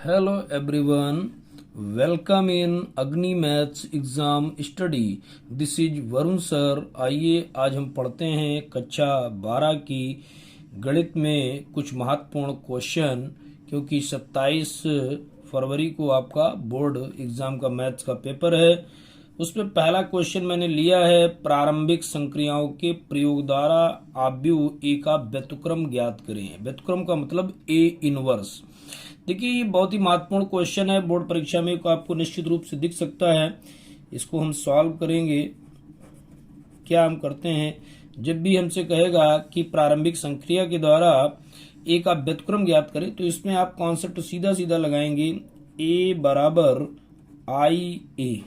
Hello everyone, welcome in अग्नि maths exam study. This is Varun sir. आइए आज हम पढ़ते हैं कक्षा 12 की गणित में कुछ महत्वपूर्ण क्वेश्चन, क्योंकि 27 फरवरी को आपका बोर्ड एग्जाम का मैथ्स का पेपर है। उसमें पहला क्वेश्चन मैंने लिया है, प्रारंभिक संक्रियाओं के प्रयोग द्वारा आव्यूह ए का व्युत्क्रम ज्ञात करें। व्युत्क्रम का मतलब ए इनवर्स। देखिए ये बहुत ही महत्वपूर्ण क्वेश्चन है, बोर्ड परीक्षा में आपको निश्चित रूप से दिख सकता है। इसको हम सॉल्व करेंगे। क्या हम करते हैं, जब भी हमसे कहेगा कि प्रारंभिक संक्रिया के द्वारा ए का व्युत्क्रम ज्ञात करें, तो इसमें आप कॉन्सेप्ट सीधा सीधा लगाएंगे, ए बराबर आई ए।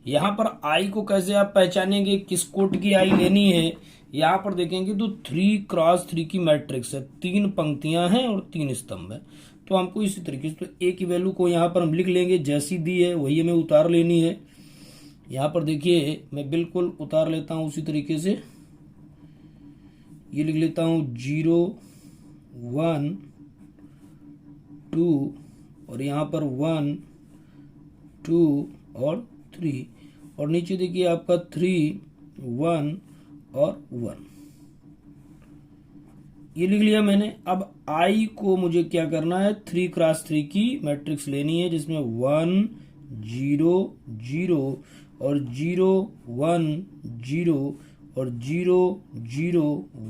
यहाँ पर आई को कैसे आप पहचानेंगे, किस कोट की आई लेनी है। यहाँ पर देखेंगे तो 3x3 की मैट्रिक्स है, 3 पंक्तियां हैं और 3 स्तंभ है। तो हमको इसी तरीके से तो ए की वैल्यू को यहाँ पर हम लिख लेंगे, जैसी दी है वही हमें उतार लेनी है। यहाँ पर देखिए मैं बिल्कुल उतार लेता हूँ उसी तरीके से। ये लिख लेता हूँ 0 1 2 और यहाँ पर 1 2 और 3, और नीचे देखिए आपका 3 1 और 1, ये लिख लिया मैंने। अब आई को मुझे क्या करना है, 3x3 की मैट्रिक्स लेनी है, जिसमें 1 0 0 और 0 1 0 और 0 0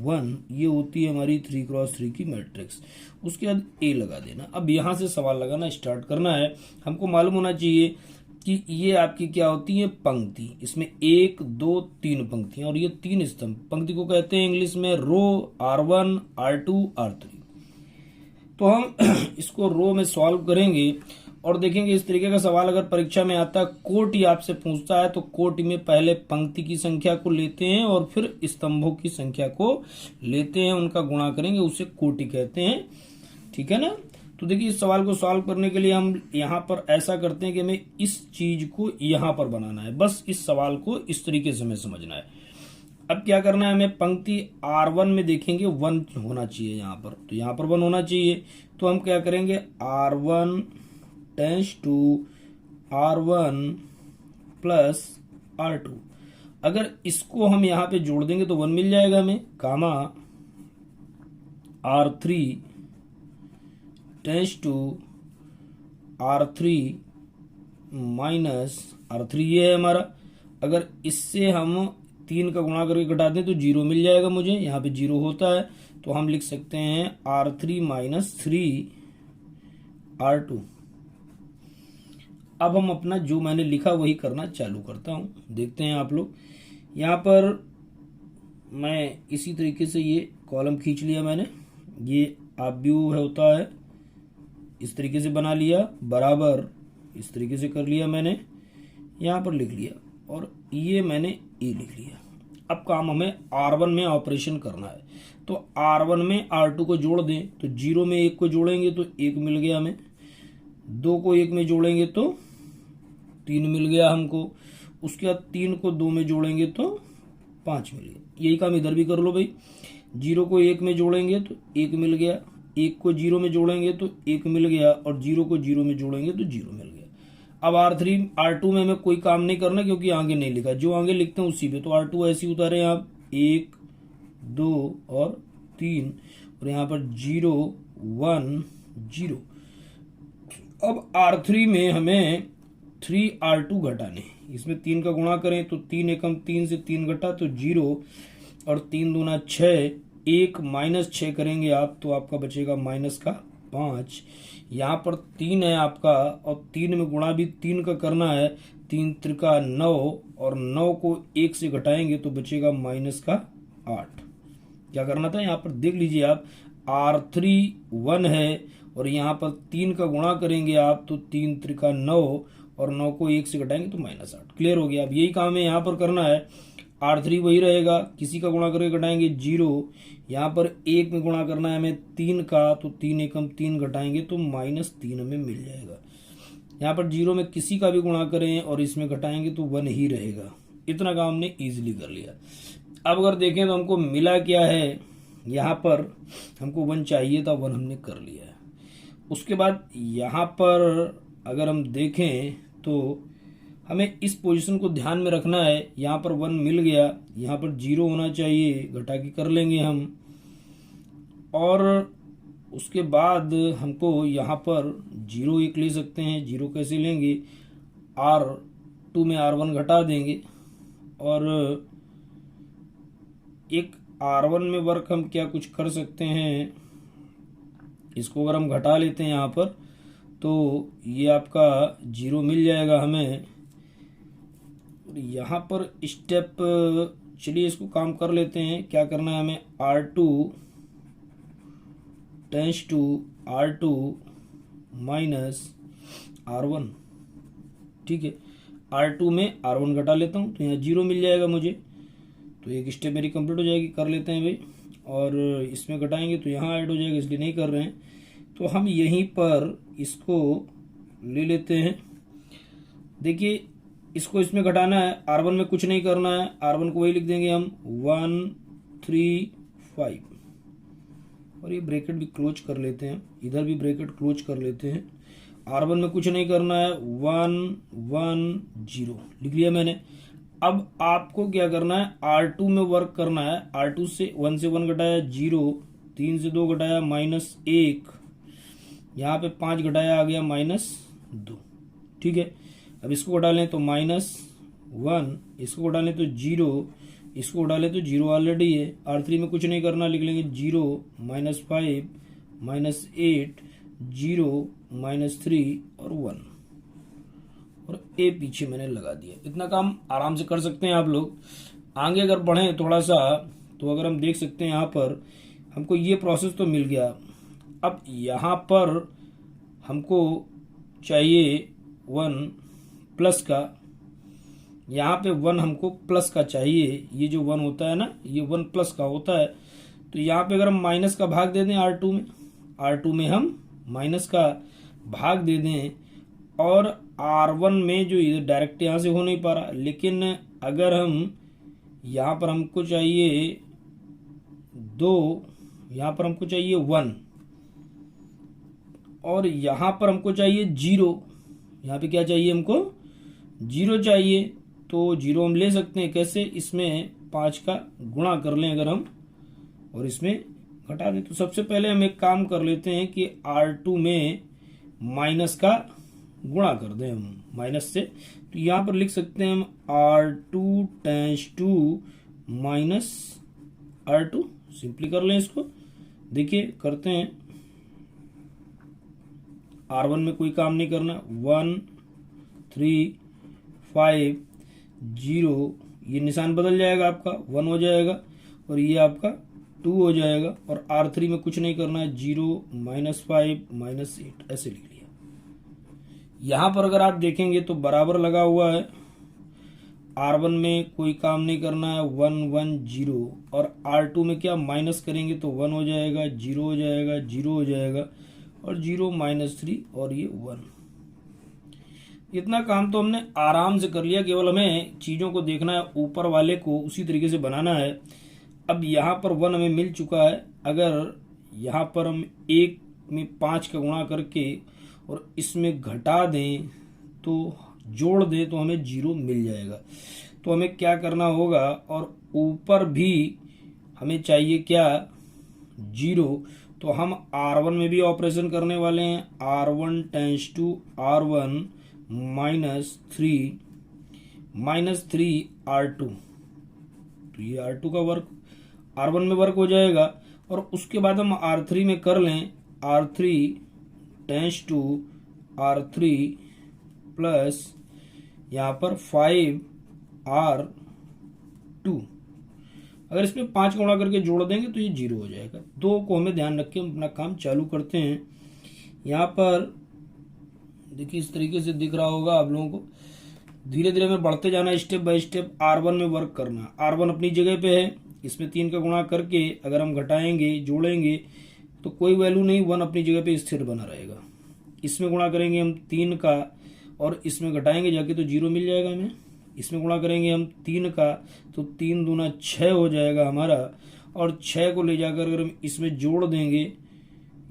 1, ये होती है हमारी 3x3 की मैट्रिक्स। उसके बाद ए लगा देना। अब यहां से सवाल लगाना स्टार्ट करना है। हमको मालूम होना चाहिए कि ये आपकी क्या होती है, पंक्ति। इसमें 1 2 3 पंक्तियां और ये 3 स्तंभ। पंक्ति को कहते हैं इंग्लिश में रो, R1 R2 R3। तो हम इसको रो में सॉल्व करेंगे और देखेंगे इस तरीके का सवाल अगर परीक्षा में आता है, कोटि आपसे पूछता है, तो कोटि में पहले पंक्ति की संख्या को लेते हैं और फिर स्तंभों की संख्या को लेते हैं, उनका गुणा करेंगे, उसे कोटि कहते हैं। ठीक है ना। तो देखिए इस सवाल को सॉल्व करने के लिए हम यहाँ पर ऐसा करते हैं कि हमें इस चीज को यहाँ पर बनाना है। बस इस सवाल को इस तरीके से हमें समझना है। अब क्या करना है, हमें पंक्ति R1 में देखेंगे 1 होना चाहिए यहाँ पर, तो यहाँ पर 1 होना चाहिए। तो हम क्या करेंगे, R1 tense to R1 plus R2। अगर इसको हम यहाँ पे जोड़ देंगे तो 1 मिल जाएगा हमें, कामा R3 tense to R3 minus R3, ये है हमारा। अगर इससे हम 3 का गुणा करके घटा दें तो 0 मिल जाएगा मुझे, यहाँ पे 0 होता है। तो हम लिख सकते हैं R3 माइनस 3 R2। अब हम अपना जो मैंने लिखा वही करना चालू करता हूँ, देखते हैं आप लोग। यहाँ पर मैं इसी तरीके से ये कॉलम खींच लिया मैंने, ये आव्यूह होता है, इस तरीके से बना लिया, बराबर इस तरीके से कर लिया मैंने, यहाँ पर लिख लिया और ये मैंने ए लिख लिया। अब काम हमें R1 में ऑपरेशन करना है, तो R1 में R2 को जोड़ दें, तो 0 में 1 को जोड़ेंगे तो 1 मिल गया हमें, 2 को 1 में जोड़ेंगे तो 3 मिल गया हमको, उसके बाद 3 को 2 में जोड़ेंगे तो 5 मिल गया। यही काम इधर भी कर लो भाई, 0 को 1 में जोड़ेंगे तो 1 मिल गया, 1 को 0 में जोड़ेंगे तो 1 मिल गया, और 0 को 0 में जोड़ेंगे तो 0 मिल गया। अब R3 R2 में हमें कोई काम नहीं करना, क्योंकि आगे नहीं लिखा, जो आगे लिखते हैं उसी पे। तो R2 ऐसे उतारे आप, 1 2 और 3, और यहाँ पर 0 1 0। अब R3 में हमें 3R2 घटाने, इसमें 3 का गुणा करें तो 3 एकम 3 से 3 घटा तो 0, और 3 दूना 6, 1 माइनस 6 करेंगे आप तो आपका बचेगा माइनस का 5। यहाँ पर 3 है आपका, और 3 में गुणा भी 3 का करना है, 3 त्रिका 9, और 9 को 1 से घटाएंगे तो बचेगा माइनस का 8। क्या करना था, यहाँ पर देख लीजिए आप, R3 1 है, और यहाँ पर 3 का गुणा करेंगे आप तो 3 त्रिका 9, और 9 को 1 से घटाएंगे तो माइनस 8। क्लियर हो गया। अब यही काम है यहाँ पर करना है, R3 वही रहेगा, किसी का गुणा करके घटाएंगे 0, यहाँ पर 1 में गुणा करना है हमें 3 का, तो 3 एकम 3 घटाएंगे तो माइनस 3 हमें मिल जाएगा। यहाँ पर 0 में किसी का भी गुणा करें और इसमें घटाएंगे तो 1 ही रहेगा। इतना काम हमने इजीली कर लिया। अब अगर देखें तो हमको मिला क्या है, यहाँ पर हमको 1 चाहिए था, 1 हमने कर लिया है। उसके बाद यहाँ पर अगर हम देखें तो हमें इस पोजीशन को ध्यान में रखना है। यहाँ पर 1 मिल गया, यहाँ पर 0 होना चाहिए, घटा के कर लेंगे हम। और उसके बाद हमको यहाँ पर 0 एक ले सकते हैं। 0 कैसे लेंगे, R2 में R1 घटा देंगे और एक R1 में वर्क हम क्या कुछ कर सकते हैं, इसको अगर हम घटा लेते हैं यहाँ पर तो ये आपका 0 मिल जाएगा हमें। यहाँ पर स्टेप, चलिए इसको काम कर लेते हैं। क्या करना है हमें, R2 tense to R2 minus R1, ठीक है। R2 में R1 घटा लेता हूँ तो यहाँ 0 मिल जाएगा मुझे, तो एक स्टेप मेरी कंप्लीट हो जाएगी। कर लेते हैं भाई, और इसमें घटाएंगे तो यहाँ ऐड हो जाएगा, इसलिए नहीं कर रहे हैं। तो हम यहीं पर इसको ले लेते हैं। देखिए इसको इसमें घटाना है, R1 में कुछ नहीं करना है, R1 को वही लिख देंगे हम 1 3 5, और ये ब्रैकेट भी क्लोज कर लेते हैं, इधर भी ब्रैकेट क्लोज कर लेते हैं। R1 में कुछ नहीं करना है, 1 1 0 लिख लिया मैंने। अब आपको क्या करना है, R2 में वर्क करना है। R2 से 1 से 1 घटाया 0, 3 से 2 घटाया -1, यहाँ पे 5 घटाया आ गया -2, ठीक है। अब इसको घटा लें तो -1, इसको घटा लें तो 0, इसको घटा लें तो 0 ऑलरेडी है। R3 में कुछ नहीं करना, लिख लेंगे 0 -5 -8 0 -3 और 1, और ए पीछे मैंने लगा दिया। इतना काम आराम से कर सकते हैं आप लोग। आगे अगर बढ़ें थोड़ा सा तो अगर हम देख सकते हैं यहाँ पर हमको ये प्रोसेस तो मिल गया। अब यहाँ पर हमको चाहिए 1 प्लस का, यहाँ पे 1 हमको प्लस का चाहिए। ये जो 1 होता है ना, ये 1 प्लस का होता है। तो यहाँ पे अगर हम माइनस का भाग दे दें R2 में हम माइनस का भाग दे दें, और R1 में जो ये डायरेक्ट यहाँ से हो नहीं पा रहा, लेकिन अगर हम यहाँ पर हमको चाहिए 2, यहाँ पर हमको चाहिए 1, और यहाँ पर हमको चाहिए 0। यहाँ पे क्या चाहिए हमको, 0 चाहिए। तो 0 हम ले सकते हैं कैसे, इसमें 5 का गुणा कर लें अगर हम, और इसमें घटा दें। तो सबसे पहले हम एक काम कर लेते हैं कि R2 में माइनस का गुणा कर दें हम माइनस से। तो यहाँ पर लिख सकते हैं हम R2 tense to minus R2, simply कर लें इसको। देखिए करते हैं, R1 में कोई काम नहीं करना, 1 3 5 0, ये निशान बदल जाएगा, आपका 1 हो जाएगा और ये आपका 2 हो जाएगा। और R3 में कुछ नहीं करना है, 0 -5 -8 ऐसे लिख लिया। यहाँ पर अगर आप देखेंगे तो बराबर लगा हुआ है। R1 में कोई काम नहीं करना है, 1 1 0, और R2 में क्या माइनस करेंगे तो 1 हो जाएगा, 0 हो जाएगा, 0 हो जाएगा, और 0 -3 और ये 1। इतना काम तो हमने आराम से कर लिया। केवल हमें चीज़ों को देखना है, ऊपर वाले को उसी तरीके से बनाना है। अब यहाँ पर 1 हमें मिल चुका है। अगर यहाँ पर हम 1 में 5 का गुणा करके और इसमें घटा दें तो जोड़ दें तो हमें 0 मिल जाएगा। तो हमें क्या करना होगा, और ऊपर भी हमें चाहिए क्या, 0। तो हम R1 में भी ऑपरेशन करने वाले हैं, R1 tense to R1 -3 R2। तो ये R2 का वर्क R1 में वर्क हो जाएगा। और उसके बाद हम R3 में कर लें, R3 tense to R3 plus यहाँ पर 5 R2। अगर इसमें 5 गुणा करके जोड़ देंगे तो ये 0 हो जाएगा। 2 को हमें ध्यान रख के हम अपना काम चालू करते हैं। यहाँ पर देखिए इस तरीके से दिख रहा होगा आप लोगों को। धीरे धीरे हमें बढ़ते जाना, स्टेप बाय स्टेप R1 में वर्क करना। R1 अपनी जगह पे है, इसमें 3 का गुणा करके अगर हम घटाएंगे जोड़ेंगे तो कोई वैल्यू नहीं, 1 अपनी जगह पे स्थिर बना रहेगा। इसमें गुणा करेंगे हम 3 का और इसमें घटाएंगे जाके तो 0 मिल जाएगा हमें। इसमें गुणा करेंगे हम 3 का तो 3 दूना 6 हो जाएगा हमारा, और 6 को ले जाकर अगर हम इसमें जोड़ देंगे,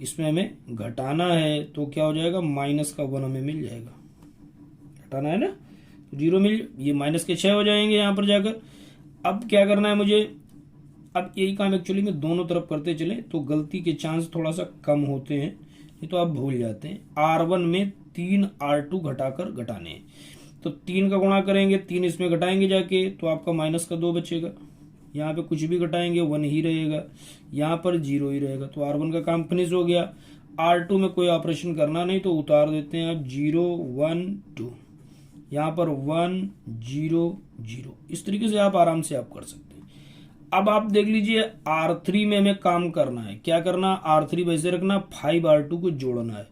इसमें हमें घटाना है तो क्या हो जाएगा, माइनस का 1 हमें मिल जाएगा। घटाना है ना, तो 0 मिल, ये माइनस के 6 हो जाएंगे यहाँ पर जाकर। अब क्या करना है मुझे, अब यही काम एक्चुअली में दोनों तरफ करते चले तो गलती के चांस थोड़ा सा कम होते हैं, ये तो आप भूल जाते हैं। R1 में 3 R2 घटाकर घटाने हैं, तो 3 का गुणा करेंगे, 3 इसमें घटाएंगे जाके तो आपका माइनस का 2 बचेगा। यहाँ पे कुछ भी घटाएंगे 1 ही रहेगा, यहाँ पर 0 ही रहेगा, तो R1 का काम फिनिश हो गया। R2 में कोई ऑपरेशन करना नहीं तो उतार देते हैं आप 0 1 2, यहाँ पर 1 0 0। इस तरीके से आप आराम से आप कर सकते हैं। अब आप देख लीजिए R3 में हमें काम करना है, क्या करना, R3 वैसे रखना, 5 R2 को जोड़ना है,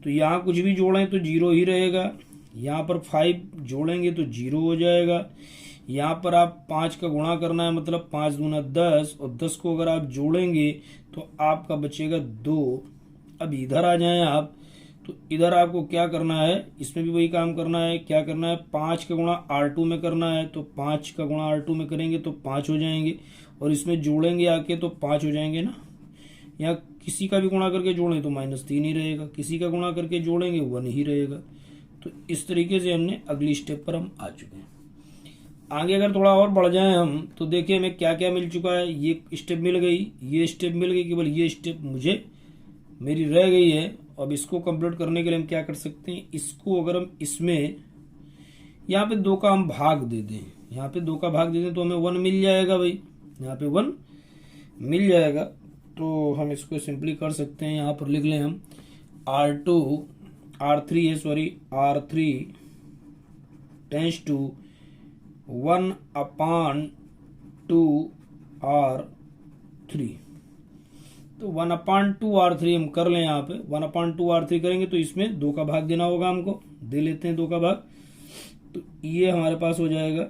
तो यहाँ कुछ भी जोड़ें तो 0 ही रहेगा, यहाँ पर 5 जोड़ेंगे तो 0 हो जाएगा। यहाँ पर आप 5 का गुणा करना है, मतलब 5 दूना 10, और 10 को अगर आप जोड़ेंगे तो आपका बचेगा 2। अब इधर आ जाएं आप, तो इधर आपको क्या करना है, इसमें भी वही काम करना है। क्या करना है, 5 का गुणा R2 में करना है, तो 5 का गुणा R2 में करेंगे तो 5 हो जाएंगे, और इसमें जोड़ेंगे आके तो 5 हो जाएंगे ना। यहाँ किसी का भी गुणा करके जोड़ें तो -3 ही रहेगा, किसी का गुणा करके जोड़ेंगे 1 ही रहेगा। तो इस तरीके से हमने अगली स्टेप पर हम आ चुके हैं। आगे अगर थोड़ा और बढ़ जाए हम तो देखिए हमें क्या क्या मिल चुका है। ये स्टेप मिल गई, ये स्टेप मिल गई, केवल ये स्टेप मुझे मेरी रह गई है। अब इसको कंप्लीट करने के लिए हम क्या कर सकते हैं, इसको अगर हम इसमें यहाँ पे 2 का हम भाग दे दें, यहाँ पे 2 का भाग दे दें तो हमें 1 मिल जाएगा भाई, यहाँ पे 1 मिल जाएगा। तो हम इसको सिंपली कर सकते हैं, यहाँ पर लिख लें हम R3 टेंस टू 1/2 R3, तो 1/2 R3 हम कर लें। यहाँ पे 1/2 R3 करेंगे तो इसमें 2 का भाग देना होगा, हमको दे लेते हैं 2 का भाग, तो ये हमारे पास हो जाएगा।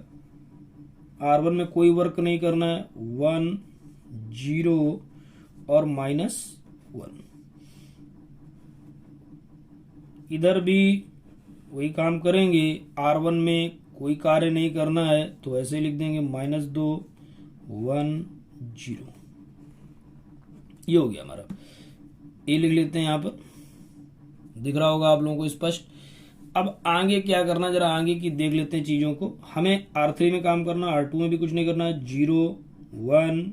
R1 में कोई वर्क नहीं करना है, 1 0 और -1। इधर भी वही काम करेंगे, R1 में कोई कार्य नहीं करना है तो ऐसे लिख देंगे -2 1 0। ये हो गया हमारा, ये लिख लेते हैं, यहाँ पर दिख रहा होगा आप लोगों को स्पष्ट। अब आगे क्या करना, जरा आगे की देख लेते हैं चीजों को। हमें R3 में काम करना, R2 में भी कुछ नहीं करना है। 0 1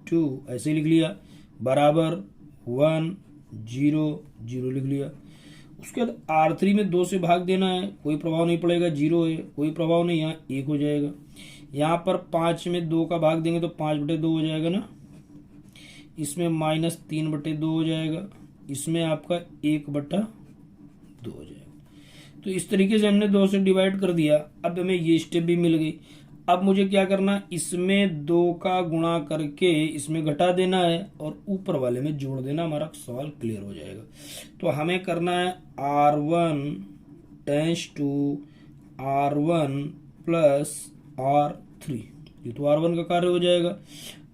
2 ऐसे लिख लिया, बराबर 1 0 0 लिख लिया। उसके बाद R3 में 2 से भाग देना है, कोई प्रभाव नहीं पड़ेगा, 0 है, कोई प्रभाव नहीं, यहाँ 1 हो जाएगा। यहाँ पर 5 में 2 का भाग देंगे तो 5/2 हो जाएगा ना, इसमें -3/2 हो जाएगा, इसमें आपका 1/2 हो जाएगा। तो इस तरीके से हमने 2 से डिवाइड कर दिया। अब हमें ये स्टेप भी मिल गई। अब मुझे क्या करना, इसमें 2 का गुणा करके इसमें घटा देना है और ऊपर वाले में जोड़ देना, हमारा सवाल क्लियर हो जाएगा। तो हमें करना है R1 tense to R1 plus R3, ये तो R1 का कार्य हो जाएगा।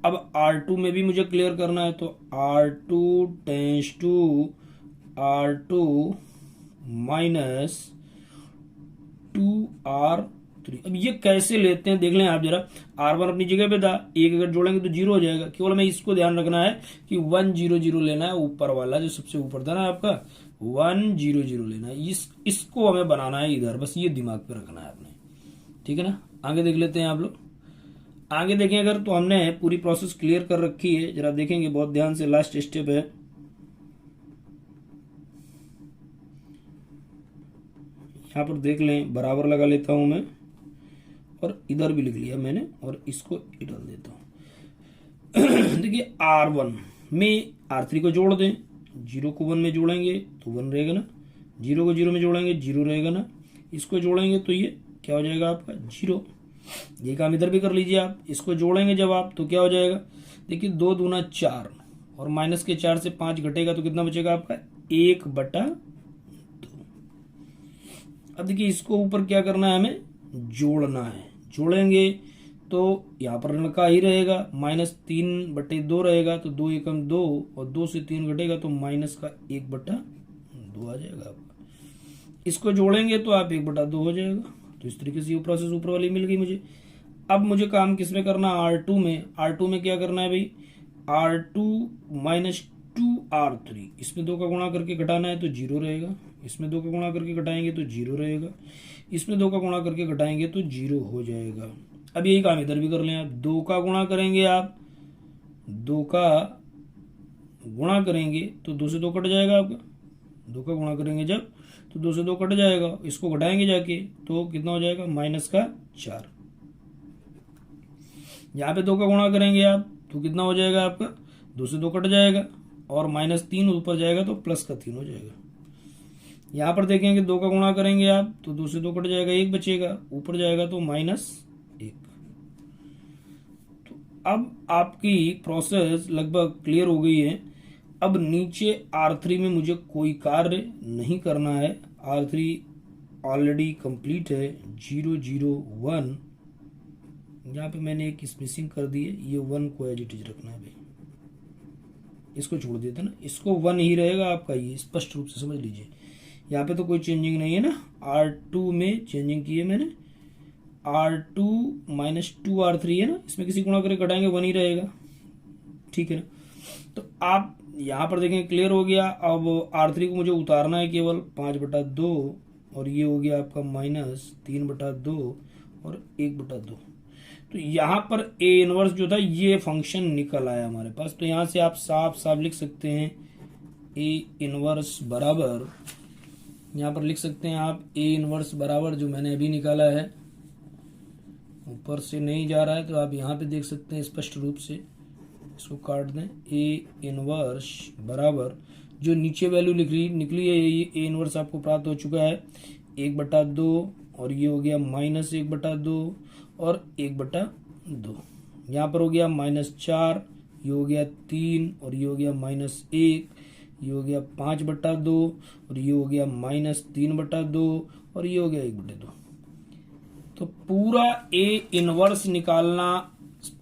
अब R2 में भी मुझे क्लियर करना है, तो R2 tense to R2 minus 2R3। अब ये कैसे लेते हैं देख लें आप जरा। R1 अपनी जगह पे था, 1 अगर जोड़ेंगे तो 0 हो जाएगा। केवल हमें इसको ध्यान रखना है कि 1 0 0 लेना है, ऊपर वाला जो सबसे ऊपर था ना आपका 1 0 0 लेना है, इसको हमें बनाना है इधर, बस ये दिमाग पे रखना है आपने, ठीक है ना। आगे देख लेते हैं आप लोग। आगे देखें अगर तो हमने पूरी प्रोसेस क्लियर कर रखी है, जरा देखेंगे बहुत ध्यान से। लास्ट स्टेप है, यहाँ पर देख लें, बराबर लगा लेता हूं मैं और इधर भी लिख लिया मैंने और इसको इधर देता हूं। देखिए R1 में R3 को जोड़ दें, 0 को 1 में जोड़ेंगे तो 1 रहेगा ना, 0 को 0 में जोड़ेंगे 0 रहेगा ना, इसको जोड़ेंगे तो ये क्या हो जाएगा आपका 0। ये काम इधर भी कर लीजिए आप, इसको जोड़ेंगे जब आप तो क्या हो जाएगा, देखिए 2 दूना 4 और माइनस के 4 से 5 घटेगा तो कितना बचेगा आपका 1/2। अब देखिए इसको ऊपर क्या करना है, हमें जोड़ना है, जोड़ेंगे तो यहाँ पर लड़का ही रहेगा, -3/2 रहेगा तो 2 एकम 2 और 2 से 3 घटेगा तो माइनस का 1/2 आ जाएगा आपका। इसको जोड़ेंगे तो आप 1/2 हो जाएगा। तो इस तरीके से ये प्रोसेस ऊपर वाली मिल गई मुझे। अब मुझे काम किस में करना, R2 में। R2 में क्या करना है भाई, R2 माइनस 2r3, इसमें 2 का गुणा करके घटाना है तो 0 रहेगा, इसमें 2 का गुणा करके घटाएंगे तो 0 रहेगा, इसमें 2 का गुणा करके घटाएंगे तो 0 हो जाएगा। अब यही काम इधर भी कर लें आप, 2 का गुणा करेंगे आप, 2 का गुणा करेंगे तो 2 से 2 कट जाएगा आपका, 2 का गुणा करेंगे जब तो 2 से 2 कट जाएगा, इसको घटाएंगे जाके तो कितना हो जाएगा -4। यहाँ पे 2 का गुणा करेंगे आप तो कितना हो जाएगा आपका, 2 से 2 कट जाएगा और -3 ऊपर जाएगा तो +3 हो जाएगा। यहाँ पर देखेंगे 2 का गुणा करेंगे आप तो 2 से 2 कट जाएगा, 1 बचेगा, ऊपर जाएगा तो -1। तो अब आपकी प्रोसेस लगभग क्लियर हो गई है। अब नीचे R3 में मुझे कोई कार्य नहीं करना है, R3 ऑलरेडी कंप्लीट है। 0 0 1, यहाँ पे मैंने एक स्पेसिंग कर दी है, ये 1 को एज इट इज रखना है भाई, इसको छोड़ देते ना, इसको 1 ही रहेगा आपका, ये स्पष्ट रूप से समझ लीजिए। यहाँ पे तो कोई चेंजिंग नहीं है ना, R2 में चेंजिंग की है मैंने, R2 - 2R3 है ना, इसमें किसी गुणा करके घटाएंगे 1 ही रहेगा, ठीक है ना। तो आप यहाँ पर देखें क्लियर हो गया। अब R3 को मुझे उतारना है केवल 5/2 और ये हो गया आपका -3/2 और 1/2। तो यहाँ पर A इनवर्स जो था ये फंक्शन निकल आया हमारे पास। तो यहाँ से आप साफ साफ लिख सकते हैं A इनवर्स बराबर, यहाँ पर लिख सकते हैं आप A इनवर्स बराबर जो मैंने अभी निकाला है, ऊपर से नहीं जा रहा है तो आप यहाँ पे देख सकते हैं स्पष्ट रूप से, इसको काट दें। A इनवर्स बराबर जो नीचे वैल्यू निकली है ये A इनवर्स आपको प्राप्त हो चुका है 1/2 और ये हो गया -1/2 और 1/2। यहाँ पर हो गया -4, ये हो गया 3 और ये हो गया -1, ये हो गया 5/2 और ये हो गया -3/2 और ये हो गया 1/2। तो पूरा A इनवर्स निकालना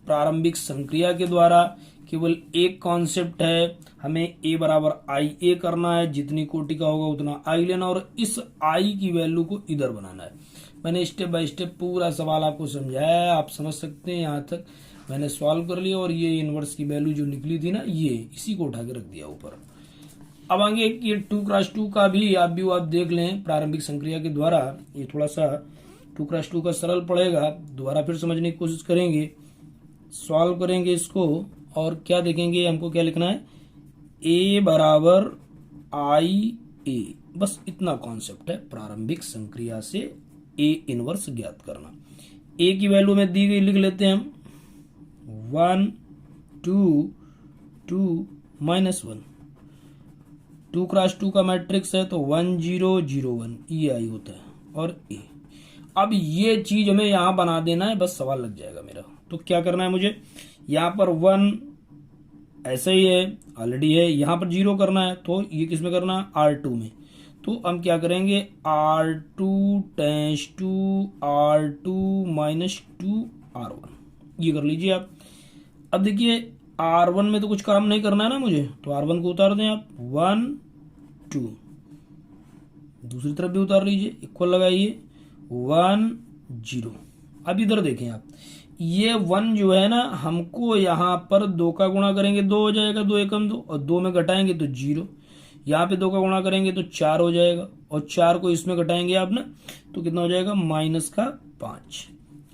प्रारंभिक संक्रिया के द्वारा केवल एक कॉन्सेप्ट है, हमें A बराबर IA करना है, जितनी कोटि का होगा उतना I लेना और इस I की वैल्यू को इधर बनाना है। मैंने स्टेप बाय स्टेप पूरा सवाल आपको समझाया है, आप समझ सकते हैं, यहाँ तक मैंने सॉल्व कर लिया और ये इनवर्स की वैल्यू जो निकली थी ना ये इसी को उठा के रख दिया ऊपर। अब आगे ये 2x2 का भी आप देख लें प्रारंभिक संक्रिया के द्वारा, ये थोड़ा सा 2x2 का सरल पड़ेगा, दोबारा फिर समझने की कोशिश करेंगे, सॉल्व करेंगे इसको और क्या देखेंगे, हमको क्या लिखना है A बराबर IA, बस इतना कॉन्सेप्ट है प्रारंभिक संक्रिया से A इनवर्स ज्ञात करना। A की वैल्यू में दी गई लिख लेते हैं हम 1 2 2 -1, 2x2 का मैट्रिक्स है तो 1 0 0 1 EI होता है और A। अब ये चीज हमें यहां बना देना है, बस सवाल लग जाएगा मेरा। तो क्या करना है मुझे, यहाँ पर 1 ऐसे ही है ऑलरेडी है, यहाँ पर 0 करना है तो ये किस में करना है R2 में। तो हम क्या करेंगे R2 tense to R2 -2 R1, ये कर लीजिए आप। अब देखिए R1 में तो कुछ काम नहीं करना है ना मुझे, तो R1 को उतार दें आप 1 2, दूसरी तरफ भी उतार लीजिए, इक्वल लगाइए 1 0। अब इधर देखें आप, ये 1 जो है ना हमको यहाँ पर 2 का गुणा करेंगे 2 हो जाएगा, 2 एकम 2 और 2 में घटाएंगे तो 0, यहाँ पे 2 का गुणा करेंगे तो 4 हो जाएगा और 4 को इसमें घटाएंगे आप ना तो कितना हो जाएगा -5।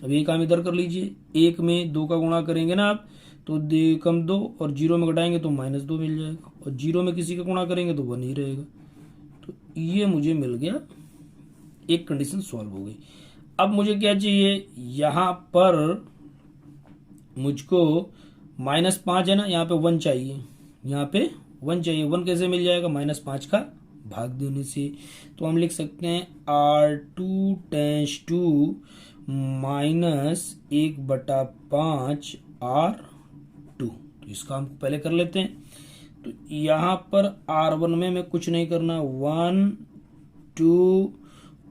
अब ये काम इधर कर लीजिए, 1 में 2 का गुणा करेंगे ना आप तो 2 एकम 2 और 0 में घटाएंगे तो -2 मिल जाएगा और 0 में किसी का गुणा करेंगे तो 1 ही रहेगा। तो ये मुझे मिल गया, एक कंडीशन सॉल्व हो गई। अब मुझे क्या चाहिए, यहाँ पर मुझको -5 है ना, यहाँ पे 1 चाहिए, यहाँ पे 1 चाहिए। 1 कैसे मिल जाएगा, -5 का भाग देने से। तो हम लिख सकते हैं R2 टेंस टू -1/5 R2। तो इसका हम पहले कर लेते हैं। तो यहाँ पर R1 में मैं कुछ नहीं करना, 1 2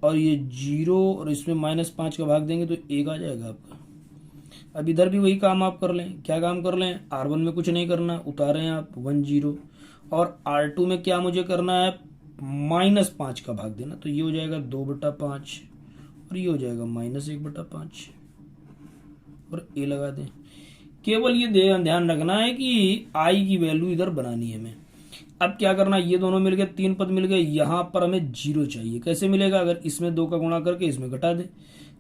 और ये 0 और इसमें -5 का भाग देंगे तो 1 आ जाएगा आपका। अब इधर भी वही काम आप कर लें, क्या काम कर लें, R1 में कुछ नहीं करना, उतारें आप 1 0 और R2 में क्या मुझे करना है -5 का भाग देना, तो ये हो जाएगा 2/5 और ये हो जाएगा -1/5 और लगा दें। केवल ये ध्यान रखना है कि I की वैल्यू इधर बनानी है हमें। अब क्या करना, ये दोनों मिल गए, 3 पद मिल गए, यहाँ पर हमें 0 चाहिए। कैसे मिलेगा, अगर इसमें 2 का गुणा करके इसमें घटा दे,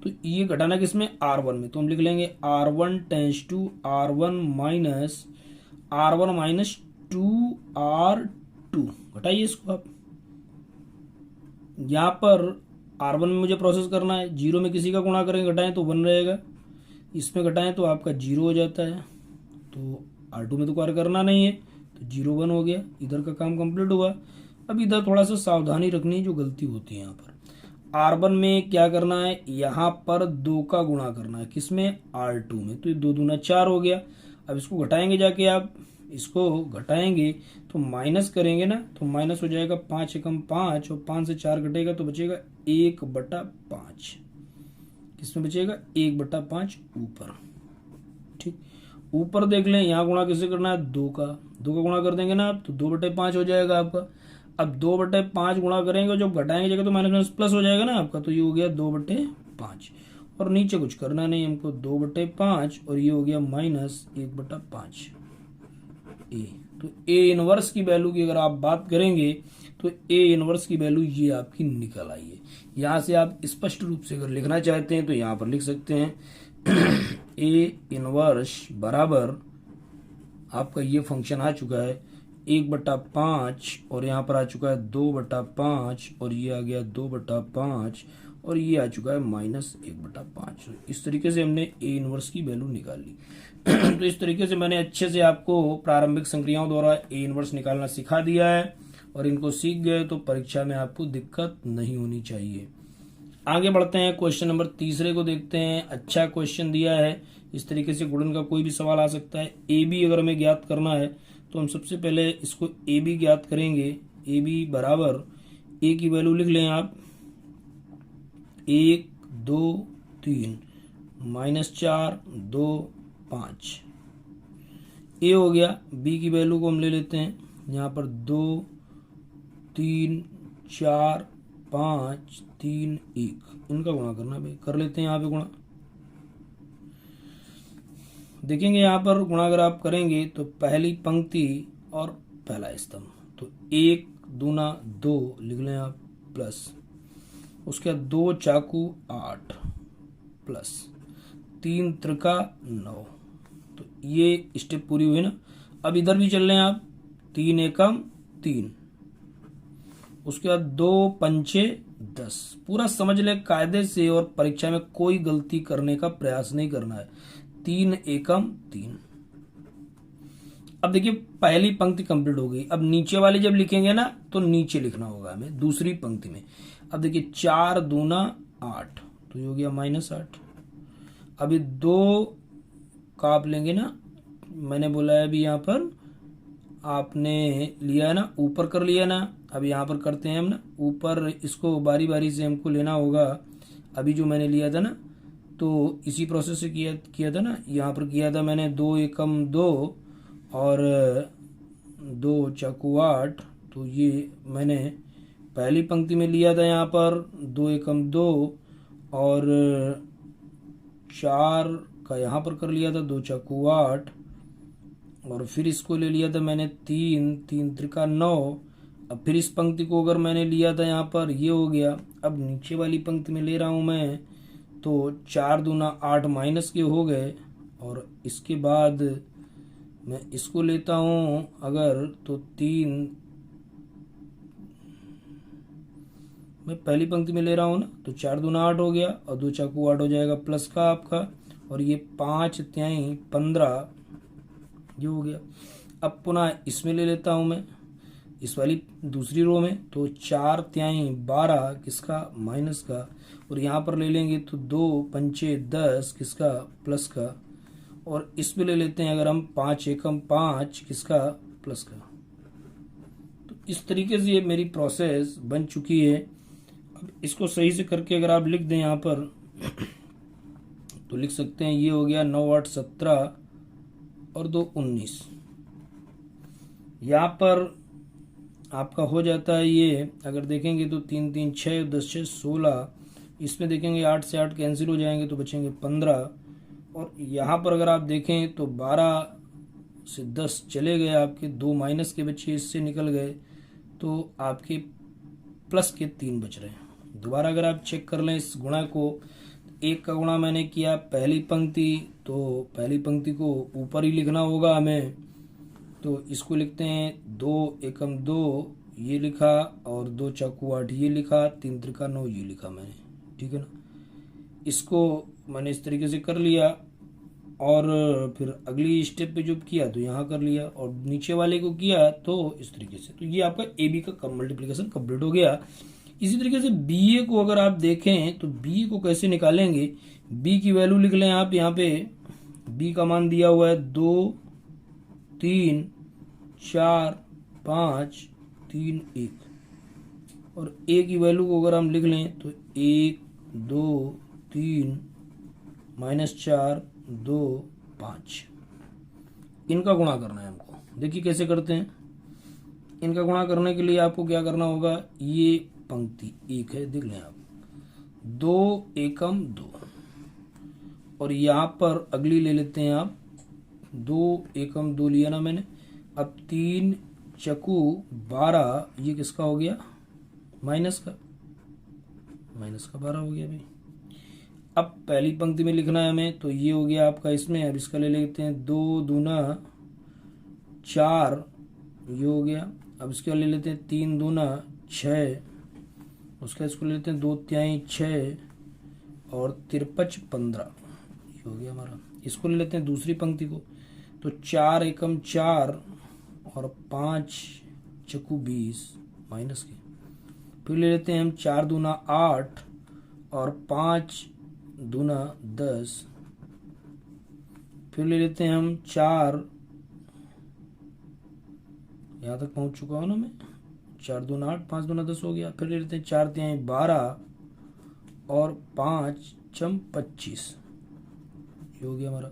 तो ये घटाना किसमें, R1 में, तो हम लिख लेंगे R1 tense to R1 minus 2R2। घटाइए इसको आप, यहाँ पर R1 में मुझे प्रोसेस करना है, 0 में किसी का गुणा करेंगे घटाएं तो 1 रहेगा, इसमें घटाएं तो आपका 0 हो जाता है। तो R2 में तो कार्य करना नहीं है, तो 0 1 हो गया, इधर का काम कंप्लीट हुआ। अब इधर थोड़ा सा सावधानी रखनी है, जो गलती होती है यहाँ पर R1 में क्या करना है, यहाँ पर 2 का गुणा करना है, किसमें, R2 में, तो ये 2 दूना 4 हो गया। अब इसको घटाएंगे जाके, आप इसको घटाएंगे तो माइनस करेंगे ना, तो माइनस हो जाएगा 5 एकम 5, और 5 से 4 घटेगा तो बचेगा 1/5। किसमें बचेगा, 1/5 ऊपर। ठीक, ऊपर देख लें, यहाँ गुणा किससे करना है, 2 का गुणा कर देंगे ना आप, तो 2/5 हो जाएगा आपका। अब 2/5 गुणा करेंगे, जब घटाएंगे जाएगा तो माइनस माइनस प्लस हो जाएगा ना आपका, तो ये हो गया 2/5, और नीचे कुछ करना नहीं हमको, 2/5, और ये हो गया माइनस 1/5 ए। तो ए इनवर्स की वैल्यू की अगर आप बात करेंगे तो ए इनवर्स की वैल्यू ये आपकी निकल आई है। यहाँ से आप स्पष्ट रूप से अगर लिखना चाहते हैं तो यहाँ पर लिख सकते हैं ए इनवर्स बराबर आपका ये फंक्शन आ चुका है 1/5, और यहाँ पर आ चुका है 2/5, और ये आ गया 2/5, और ये आ चुका है माइनस 1/5। इस तरीके से हमने ए इनवर्स की वैल्यू निकाल ली। तो इस तरीके से मैंने अच्छे से आपको प्रारंभिक संक्रियाओं द्वारा ए इनवर्स निकालना सिखा दिया है, और इनको सीख गए तो परीक्षा में आपको दिक्कत नहीं होनी चाहिए। आगे बढ़ते हैं, क्वेश्चन नंबर 3 को देखते हैं। अच्छा क्वेश्चन दिया है, इस तरीके से गुणन का कोई भी सवाल आ सकता है। ए बी अगर हमें ज्ञात करना है तो हम सबसे पहले इसको ए बी ज्ञात करेंगे। ए बी बराबर, ए की वैल्यू लिख लें आप, 1 2 3 -4 2 5। ए हो गया, बी की वैल्यू को हम ले लेते हैं, यहाँ पर 2 3 4 5 3 1, इनका गुणा करना भाई, कर लेते हैं यहाँ पे गुणा। देखेंगे यहाँ पर गुणा अगर आप करेंगे तो पहली पंक्ति और पहला स्तंभ, तो 1 दूना 2 लिख लें आप, प्लस उसके बाद 2 चाकू 8, प्लस 3 त्रिका 9। तो ये स्टेप पूरी हुई ना। अब इधर भी चल रहे हैं आप, 3 एकम 3, उसके बाद 2 पंचे 10। पूरा समझ ले कायदे से, और परीक्षा में कोई गलती करने का प्रयास नहीं करना है। 3 एकम 3। अब देखिए पहली पंक्ति कंप्लीट हो गई। अब नीचे वाली जब लिखेंगे ना तो नीचे लिखना होगा हमें दूसरी पंक्ति में। अब देखिए 4 दूना 8, तो ये हो गया -8। अभी 2 का आप लेंगे ना, मैंने बोला है अभी यहाँ पर आपने लिया है ना, ऊपर कर लिया ना। अब यहाँ पर करते हैं हम ना, ऊपर इसको बारी बारी से हमको लेना होगा। अभी जो मैंने लिया था ना, तो इसी प्रोसेस से किया था ना, यहाँ पर किया था मैंने 2 एकम 2 और 2 चाकू 8। तो ये मैंने पहली पंक्ति में लिया था यहाँ पर 2 एकम 2 और 4 का यहाँ पर कर लिया था 2 चाकू 8, और फिर इसको ले लिया था मैंने 3 त्रिका 9। अब फिर इस पंक्ति को अगर मैंने लिया था यहाँ पर, ये हो गया। अब नीचे वाली पंक्ति में ले रहा हूँ मैं, तो 4 दूना 8 माइनस के हो गए, और इसके बाद मैं इसको लेता हूँ अगर, तो 3 मैं पहली पंक्ति में ले रहा हूँ ना, तो 4 दूना 8 हो गया, और 2 चाकू 8 हो जाएगा प्लस का आपका, और ये 5 तिहाई 15, ये हो गया। अब पुनः इसमें ले लेता हूँ मैं, इस वाली दूसरी रो में, तो 4 तिहाई 12 किसका, माइनस का, और यहाँ पर ले लेंगे तो 2 पंचे 10 किसका, प्लस का, और इसमें ले लेते हैं अगर हम 5 एकम 5 किसका, प्लस का। तो इस तरीके से ये मेरी प्रोसेस बन चुकी है। अब इसको सही से करके अगर आप लिख दें यहाँ पर, तो लिख सकते हैं ये हो गया 9 8 17 और 2 19। यहाँ पर आपका हो जाता है ये, अगर देखेंगे तो 3 3 6 10 6 16। इसमें देखेंगे 8 से 8 कैंसिल हो जाएंगे तो बचेंगे 15, और यहाँ पर अगर आप देखें तो 12 से 10 चले गए, आपके 2 माइनस के बच्चे इससे निकल गए, तो आपके प्लस के 3 बच रहे हैं। दोबारा अगर आप चेक कर लें इस गुणा को, 1 का गुणा मैंने किया पहली पंक्ति, तो पहली पंक्ति को ऊपर ही लिखना होगा हमें, तो इसको लिखते हैं 2 एकम 2 ये लिखा, और 2 चाकू 8 ये लिखा, 3 त्रिका 9 ये लिखा मैंने, ठीक है ना। इसको मैंने इस तरीके से कर लिया, और फिर अगली स्टेप पे जो किया तो यहाँ कर लिया, और नीचे वाले को किया तो इस तरीके से। तो ये आपका ए बी का मल्टीप्लिकेशन कंप्लीट हो गया। इसी तरीके से बी ए को अगर आप देखें तो बी ए को कैसे निकालेंगे, बी की वैल्यू लिख लें आप यहाँ पे। बी का मान दिया हुआ है 2 3 4 5 3 1, और ए की वैल्यू को अगर हम लिख लें तो 1 2 3 -4 2 5। इनका गुणा करना है हमको। देखिए कैसे करते हैं। इनका गुणा करने के लिए आपको क्या करना होगा, ये पंक्ति 1 है, देख लें आप, 2 एकम 2, और यहाँ पर अगली ले लेते हैं आप, 2 एकम 2 लिया ना मैंने। अब 3 चकू 12, ये किसका हो गया, माइनस का 12 हो गया भाई। अब पहली पंक्ति में लिखना है हमें, तो ये हो गया आपका इसमें। अब इसका ले लेते हैं 2 दूना 4, ये हो गया। अब इसके ले लेते हैं 3 दूना 6, उसका इसको ले लेते हैं 2 तिहाई 6, और 53 15, ये हो गया हमारा। इसको ले लेते हैं दूसरी पंक्ति को, तो 4 एकम 4 और 5 चकू 20 माइनस के। फिर ले लेते हैं हम 4 दूना 8 और 5 दूना 10। फिर ले लेते हैं हम 4, यहाँ तक पहुंच चुका हूं ना मैं, 4 दूना 8 5 दूना 10 हो गया। फिर ले लेते हैं 4 तिहाई 12 और 5 चम 25, ये हो गया हमारा।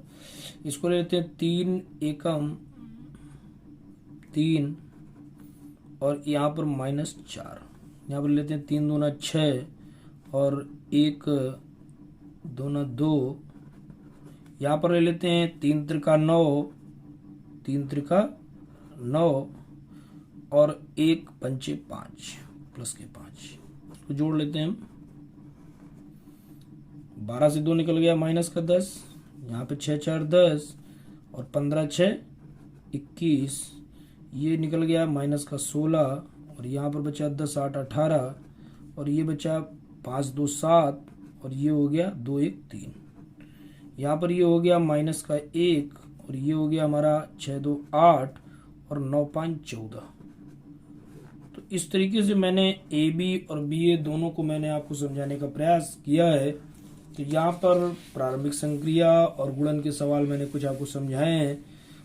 इसको ले लेते हैं 3 एकम 3 और यहाँ पर -4, यहाँ पर लेते हैं 3 दूना 6 और 1 दूना 2, यहाँ पर ले लेते हैं 3 त्रिका 9, 3 त्रिका 9 और 1 पंचे 5 प्लस के 5, तो जोड़ लेते हैं हम। 12 से 2 निकल गया माइनस का 10, यहाँ पे 6 4 10 और 15 6 21, ये निकल गया माइनस का 16, और यहाँ पर बचा 10 8 18, और ये बचा 5 2 7, और ये हो गया 2 1 3। यहाँ पर ये हो गया माइनस का 1, और ये हो गया हमारा 6 2 8 और 9 5 14। तो इस तरीके से मैंने ए बी और बी ए दोनों को मैंने आपको समझाने का प्रयास किया है। तो यहाँ पर प्रारंभिक संक्रिया और गुणन के सवाल मैंने कुछ आपको समझाए हैं।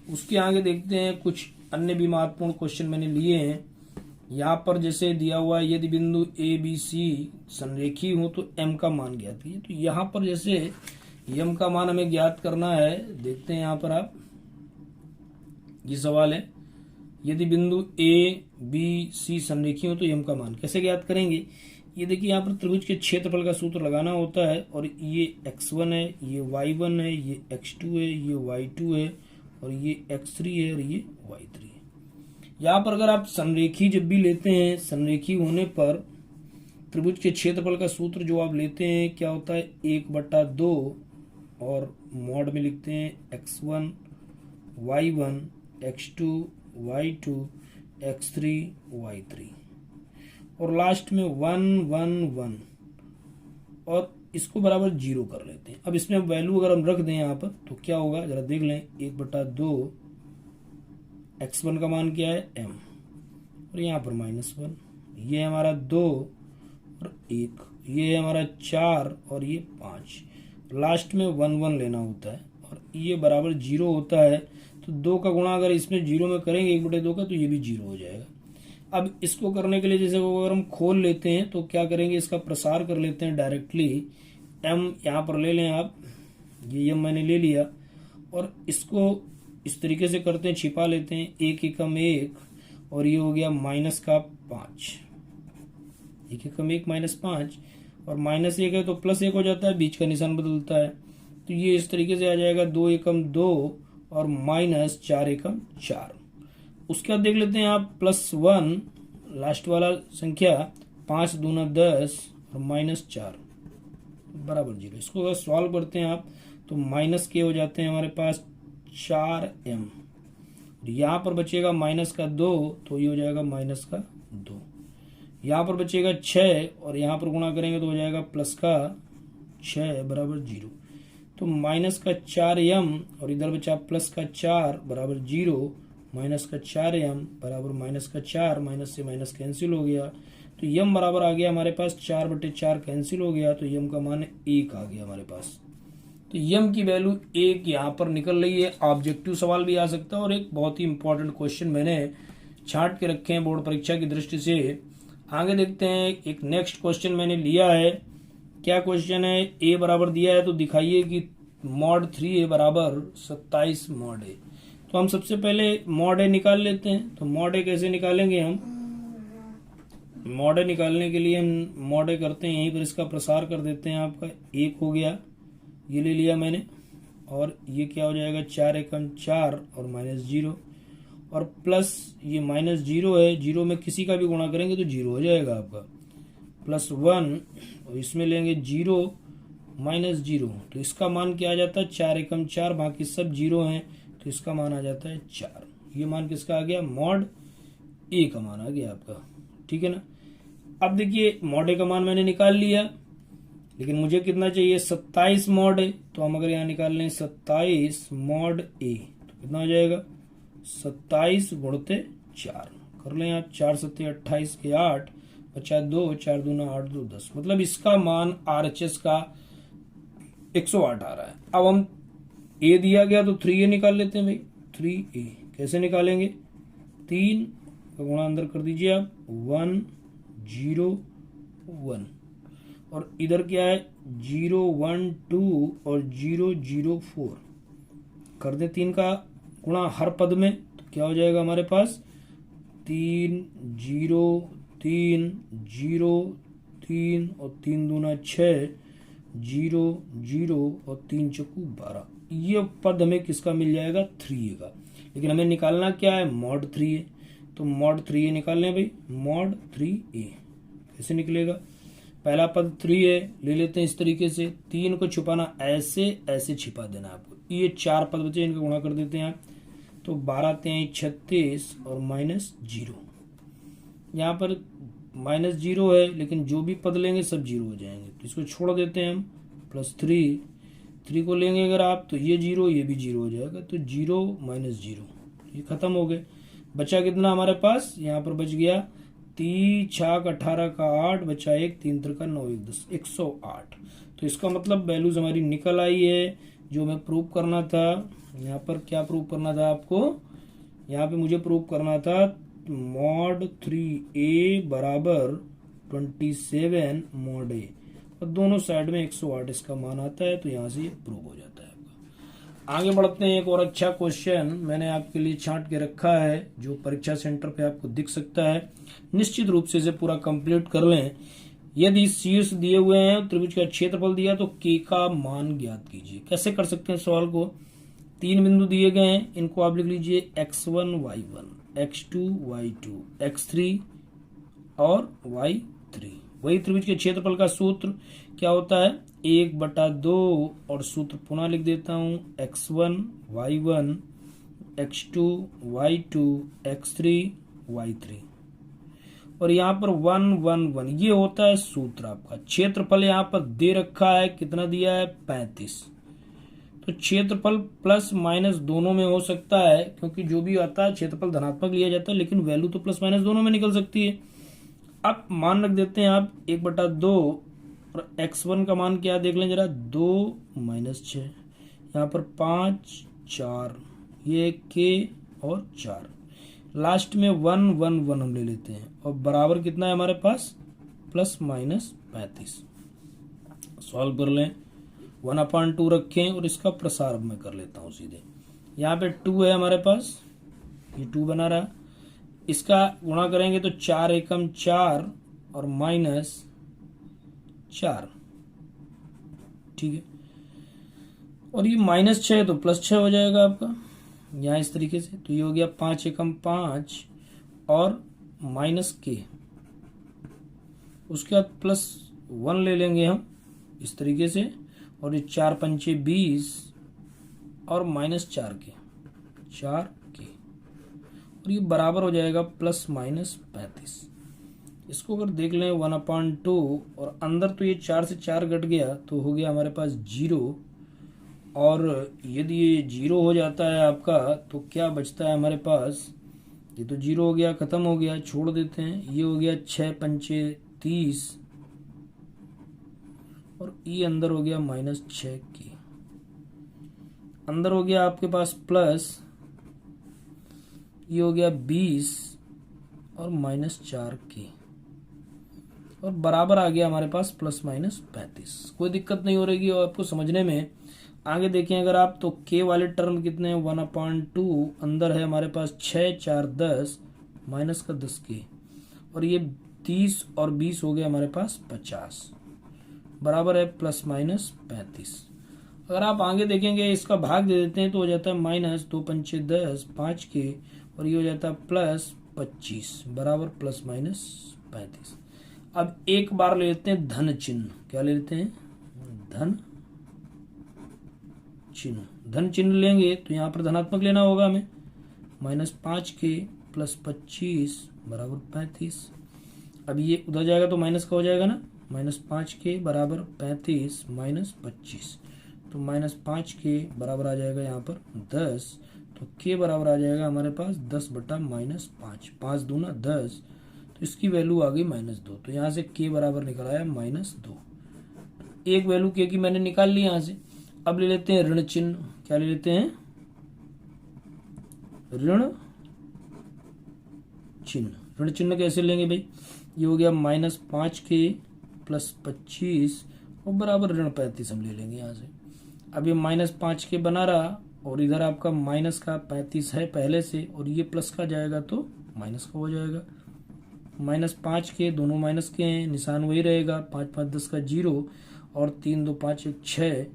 उसके आगे देखते हैं कुछ अन्य भी महत्वपूर्ण क्वेश्चन मैंने लिए हैं। यहाँ पर जैसे दिया हुआ है, यदि बिंदु ए बी सी संरेखी हो तो एम का मान ज्ञात कीजिए। तो यहाँ पर जैसे एम का मान हमें ज्ञात करना है, देखते हैं यहाँ पर आप, ये सवाल है, यदि बिंदु ए बी सी संरेखी हो तो एम का मान कैसे ज्ञात करेंगे। ये देखिए यहाँ पर त्रिभुज के क्षेत्रफल का सूत्र लगाना होता है, और ये x1 है, ये y1 है, ये x2 है, ये y2 है, और ये x3 है, और ये y3 है। यहाँ पर अगर आप संरेखी जब भी लेते हैं, संरेखी होने पर त्रिभुज के क्षेत्रफल का सूत्र जो आप लेते हैं क्या होता है, 1/2, और मॉड में लिखते हैं x1 y1 x2 y2 x3 y3, और लास्ट में 1 1 1, और इसको बराबर 0 कर लेते हैं। अब इसमें वैल्यू अगर हम रख दें यहाँ पर तो क्या होगा, जरा देख लें। 1/2, x1 का मान क्या है m, और यहाँ पर -1, ये है हमारा 2 और 1, ये है हमारा 4 और ये 5, लास्ट में 1 1 लेना होता है, और ये बराबर 0 होता है। तो 2 का गुणा अगर इसमें 0 में करेंगे 1/2 का, तो ये भी 0 हो जाएगा। अब इसको करने के लिए जैसे अगर हम खोल लेते हैं तो क्या करेंगे, इसका प्रसार कर लेते हैं डायरेक्टली। m यहाँ पर ले लें आप, ये m मैंने ले लिया, और इसको इस तरीके से करते हैं, छिपा लेते हैं, 1 एकम 1, और ये हो गया माइनस का 5, 1 एकम 1 -5, और -1 है तो +1 हो जाता है, बीच का निशान बदलता है। तो ये इस तरीके से आ जाएगा 2 एकम 2 और माइनस 4 एकम 4। उसके बाद देख लेते हैं आप +1 लास्ट वाला संख्या 5 दूना 10 और -4 बराबर 0। इसको अगर सॉल्व करते हैं आप तो माइनस के हो जाते हैं हमारे पास 4m। यहाँ पर बचेगा माइनस का 2 तो ये हो जाएगा माइनस का 2। यहाँ पर बचेगा 6 और यहाँ पर गुणा करेंगे तो हो जाएगा प्लस का 6 बराबर 0। तो माइनस का 4m और इधर बचा प्लस का 4 बराबर 0। माइनस का 4m बराबर माइनस का 4, माइनस से माइनस कैंसिल हो गया तो m बराबर आ गया हमारे पास 4/4 कैंसिल हो गया तो m का मान 1 आ गया हमारे पास। तो m की वैल्यू 1 यहाँ पर निकल रही है। ऑब्जेक्टिव सवाल भी आ सकता है और एक बहुत ही इंपॉर्टेंट क्वेश्चन मैंने छांट के रखे हैं बोर्ड परीक्षा की दृष्टि से। आगे देखते हैं, एक नेक्स्ट क्वेश्चन मैंने लिया है। क्या क्वेश्चन है? a बराबर दिया है तो दिखाइए कि mod 3a बराबर 27 mod a। तो हम सबसे पहले mod a निकाल लेते हैं। तो mod a कैसे निकालेंगे हम? mod a निकालने के लिए हम mod a करते हैं, यहीं पर इसका प्रसार कर देते हैं। आपका 1 हो गया, ये ले लिया मैंने, और ये क्या हो जाएगा 4 एकम 4 और -0 और प्लस ये -0 है, 0 में किसी का भी गुणा करेंगे तो 0 हो जाएगा आपका, +1 और इसमें लेंगे 0 -0 तो इसका मान क्या आ जाता है 4 एकम 4, बाकी सब 0 हैं तो इसका मान आ जाता है 4। ये मान किसका आ गया? mod a का मान आ गया आपका, ठीक है ना। अब देखिए mod a का मान मैंने निकाल लिया, लेकिन मुझे कितना चाहिए 27 mod a। तो हम अगर यहाँ निकाल लें 27 mod a तो कितना हो जाएगा 27 गुणते 4 कर लें आप, 4 7 28 के 8 बचा 2, 4 दूना 8 2 10, मतलब इसका मान RHS का 108 आ रहा है। अब हम a दिया गया तो 3a निकाल लेते हैं भाई। 3a कैसे निकालेंगे? 3 का गुणा अंदर कर दीजिए आप, 1 0 1 और इधर क्या है 0 1 2 और 0 0 4 कर दे 3 का गुणा हर पद में तो क्या हो जाएगा हमारे पास 3 0 3 0 3 और 3 दूना 6 0 0 और 3 चौकू 12। ये पद हमें किसका मिल जाएगा 3a का। लेकिन हमें निकालना क्या है mod 3a। तो mod 3a निकाल लें भाई, mod 3a कैसे निकलेगा? पहला पद 3a ले लेते हैं इस तरीके से, 3 को छुपाना ऐसे ऐसे छिपा देना आपको। ये 4 पद बचे, इनका गुणा कर देते हैं आप, तो 12 3 36 और -0। यहाँ पर -0 है लेकिन जो भी पद लेंगे सब 0 हो जाएंगे तो इसको छोड़ देते हैं हम, +3 को लेंगे अगर आप तो ये 0 ये भी 0 हो जाएगा, तो 0 -0 ये खत्म हो गए। बचा कितना हमारे पास? यहाँ पर बच गया 3 6 18 का 8 बचा 1 3 3 का 9 1 10 108। तो इसका मतलब वैल्यूज हमारी निकल आई है। जो मैं प्रूव करना था, यहाँ पर क्या प्रूव करना था आपको? यहाँ पे मुझे प्रूव करना था mod 3a बराबर 27 mod a और दोनों साइड में 108 इसका मान आता है, तो यहाँ से ये प्रूव हो जाता है आपका। आगे बढ़ते हैं, एक और अच्छा क्वेश्चन मैंने आपके लिए छांट के रखा है जो परीक्षा सेंटर पे आपको दिख सकता है। निश्चित रूप से इसे पूरा कंप्लीट कर लें। यदि शीर्ष दिए हुए हैं, त्रिभुज का क्षेत्रफल दिया तो k का मान ज्ञात कीजिए। कैसे कर सकते हैं सवाल को? 3 बिंदु दिए गए हैं, इनको आप लिख लीजिए x1 y1 x2 y2 x3 और y3। वही त्रिभुज के क्षेत्रफल का सूत्र क्या होता है? 1/2 और सूत्र पुनः लिख देता हूं, x1 y1 x2 y2 x3 y3 और यहाँ पर 1 1 1 ये होता है सूत्र आपका। क्षेत्रफल यहाँ पर दे रखा है, कितना दिया है 35। तो क्षेत्रफल प्लस माइनस दोनों में हो सकता है, क्योंकि जो भी आता है क्षेत्रफल धनात्मक लिया जाता है, लेकिन वैल्यू तो प्लस माइनस दोनों में निकल सकती है। अब मान रख देते हैं आप 1/2 और x1 का मान क्या देख लें जरा, 2 -6, यहाँ पर 5 4 ये k और 4, लास्ट में 1 1 1 हम ले लेते हैं और बराबर कितना है हमारे पास ±35। सॉल्व कर लें, 1/2 रखें और इसका प्रसार अब मैं कर लेता हूँ सीधे। यहाँ पे 2 है हमारे पास, ये 2 बना रहा, इसका गुणा करेंगे तो 4 एकम 4 और -4, ठीक है। और ये -6 है तो +6 हो जाएगा आपका, यहाँ इस तरीके से, तो ये हो गया 5 एकम 5 और माइनस के, उसके बाद +1 ले लेंगे हम इस तरीके से, और ये 4 पंचे 20 और -4 के, 4 के, और ये बराबर हो जाएगा ±35। इसको अगर देख लें 1/2, और अंदर तो ये 4 से 4 घट गया तो हो गया हमारे पास 0, और यदि ये 0 हो जाता है आपका तो क्या बचता है हमारे पास, ये तो 0 हो गया, खत्म हो गया, छोड़ देते हैं। ये हो गया 6 पंचे 30, और ये अंदर हो गया -6 की, अंदर हो गया आपके पास प्लस, ये हो गया 20 और -4 की, और बराबर आ गया हमारे पास ±35। कोई दिक्कत नहीं हो रही और आपको समझने में। आगे देखें अगर आप, तो के वाले टर्म कितने हैं, 1/2, अंदर है हमारे पास 6 4 10 माइनस का 10 के, और ये 30 और 20 हो गया हमारे पास 50, बराबर है ±35। अगर आप आगे देखेंगे इसका भाग दे देते हैं तो हो जाता है -2 पंचे 10 5 के, और ये हो जाता है +25 बराबर ±35। अब एक बार ले लेते हैं धन चिन्ह, क्या ले लेते हैं, धन चिन्ह। धन चिन्ह लेंगे तो यहाँ पर धनात्मक लेना होगा हमें, -5 के +25 बराबर 35। अब ये उधर जाएगा तो माइनस का हो जाएगा ना, -5 के बराबर 35 -25, तो -5 के बराबर आ जाएगा यहाँ पर 10, तो के बराबर आ जाएगा हमारे पास 10/-5, 5 दूना 10, तो इसकी वैल्यू आ गई -2, तो यहाँ से के बराबर निकल आया -2। एक वैल्यू के की मैंने निकाल ली यहाँ से। अब ले लेते हैं ऋण चिन्ह, क्या ले लेते हैं, ऋण चिन्ह। ऋण चिन्ह कैसे लेंगे भाई, ये हो गया -5 के +25 और बराबर ऋण 35 हम ले लेंगे यहाँ से। अब ये -5 के बना रहा, और इधर आपका माइनस का 35 है पहले से, और ये प्लस का जाएगा तो माइनस का हो जाएगा। -5 के, दोनों माइनस के हैं, निशान वही रहेगा, 5 5 10 का 0, और 3 2 5 1 6,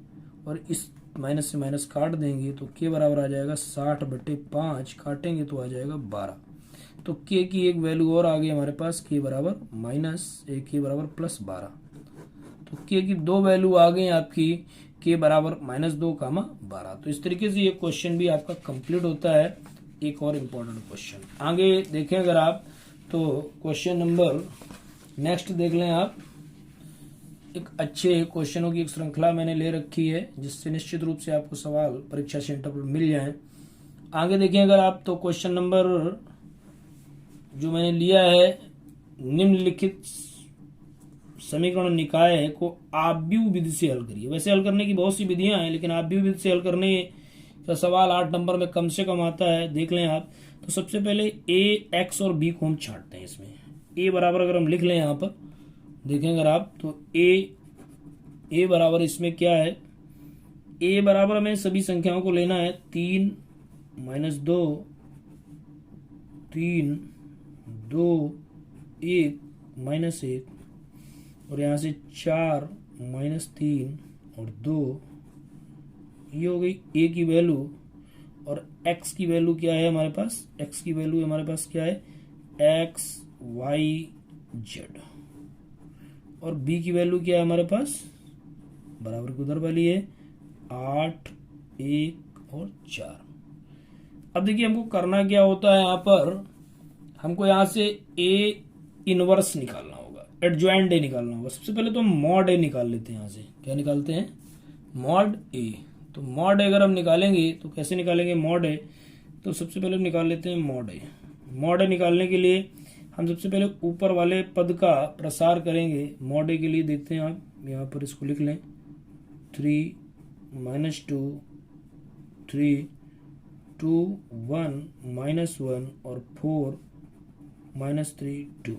और इस माइनस से माइनस काट देंगे तो के बराबर आ जाएगा 60/5, काटेंगे तो आ जाएगा 12। तो के की एक वैल्यू और आ गई हमारे पास, के बराबर -1, के बराबर +12। तो के की दो वैल्यू आ गई आपकी, के बराबर -2, 12। तो इस तरीके से ये क्वेश्चन भी आपका कंप्लीट होता है। एक और इम्पोर्टेंट क्वेश्चन आगे देखें अगर आप, तो क्वेश्चन नंबर नेक्स्ट देख लें आप। एक अच्छे क्वेश्चनों की एक श्रृंखला मैंने ले रखी है, जिससे निश्चित रूप से आपको सवाल परीक्षा सेंटर पर मिल जाएं। आगे देखें अगर आप, तो क्वेश्चन नंबर जो मैंने लिया है, निम्नलिखित समीकरण निकाय को आव्यूह विधि से हल करिए। वैसे हल करने की बहुत सी विधियां हैं, लेकिन आव्यूह विधि से हल करने का सवाल 8 नंबर में कम से कम आता है। देख लें आप, तो सबसे पहले ए, एक्स और बी को हम छांटते हैं। इसमें ए बराबर अगर हम लिख लें यहाँ पर, देखें अगर आप, तो ए बराबर इसमें क्या है, ए बराबर हमें सभी संख्याओं को लेना है, 3 -2 3 2 1 -1, और यहाँ से 4 -3 और 2, ये हो गई ए की वैल्यू। और एक्स की वैल्यू क्या है हमारे पास, एक्स की वैल्यू हमारे पास क्या है, एक्स वाई जेड। और बी की वैल्यू क्या है हमारे पास, बराबर की उधर वाली है, 8 1 और 4। अब देखिए हमको करना क्या होता है, यहाँ पर हमको यहाँ से ए इनवर्स निकालना होगा, एडजॉइंट ए निकालना होगा। सबसे पहले तो हम मॉड ए निकाल लेते हैं। यहाँ से क्या निकालते हैं, मॉड ए। तो मॉड ए अगर हम निकालेंगे तो कैसे निकालेंगे मॉड ए, तो सबसे पहले निकाल लेते हैं मॉड ए। मॉड ए निकालने के लिए हम सबसे पहले ऊपर वाले पद का प्रसार करेंगे। मॉड ए के लिए देखते हैं आप, यहाँ पर इसको लिख लें, 3 -2 3 2 1 -1 और 4 -3 2।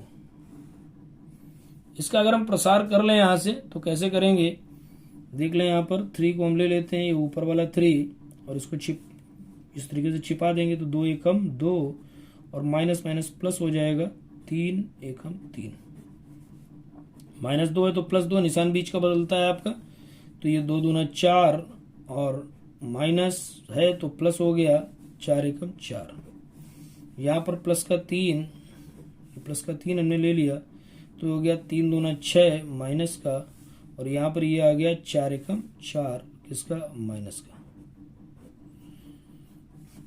इसका अगर हम प्रसार कर लें यहाँ से तो कैसे करेंगे, देख लें यहाँ पर 3 को हम ले लेते हैं, ये ऊपर वाला 3, और इसको इस तरीके से छिपा देंगे तो 2 एकम 2, और माइनस माइनस प्लस हो जाएगा, 3 एकम 3। -2 है तो +2, निशान बीच का बदलता है आपका, तो ये 2 दूना 4, और माइनस है तो प्लस हो गया, 4 एकम 4। यहाँ पर प्लस का 3 हमने ले लिया तो हो गया 3 दूना 6 माइनस का, और यहाँ पर ये आ गया 4 एकम 4 किसका, माइनस का।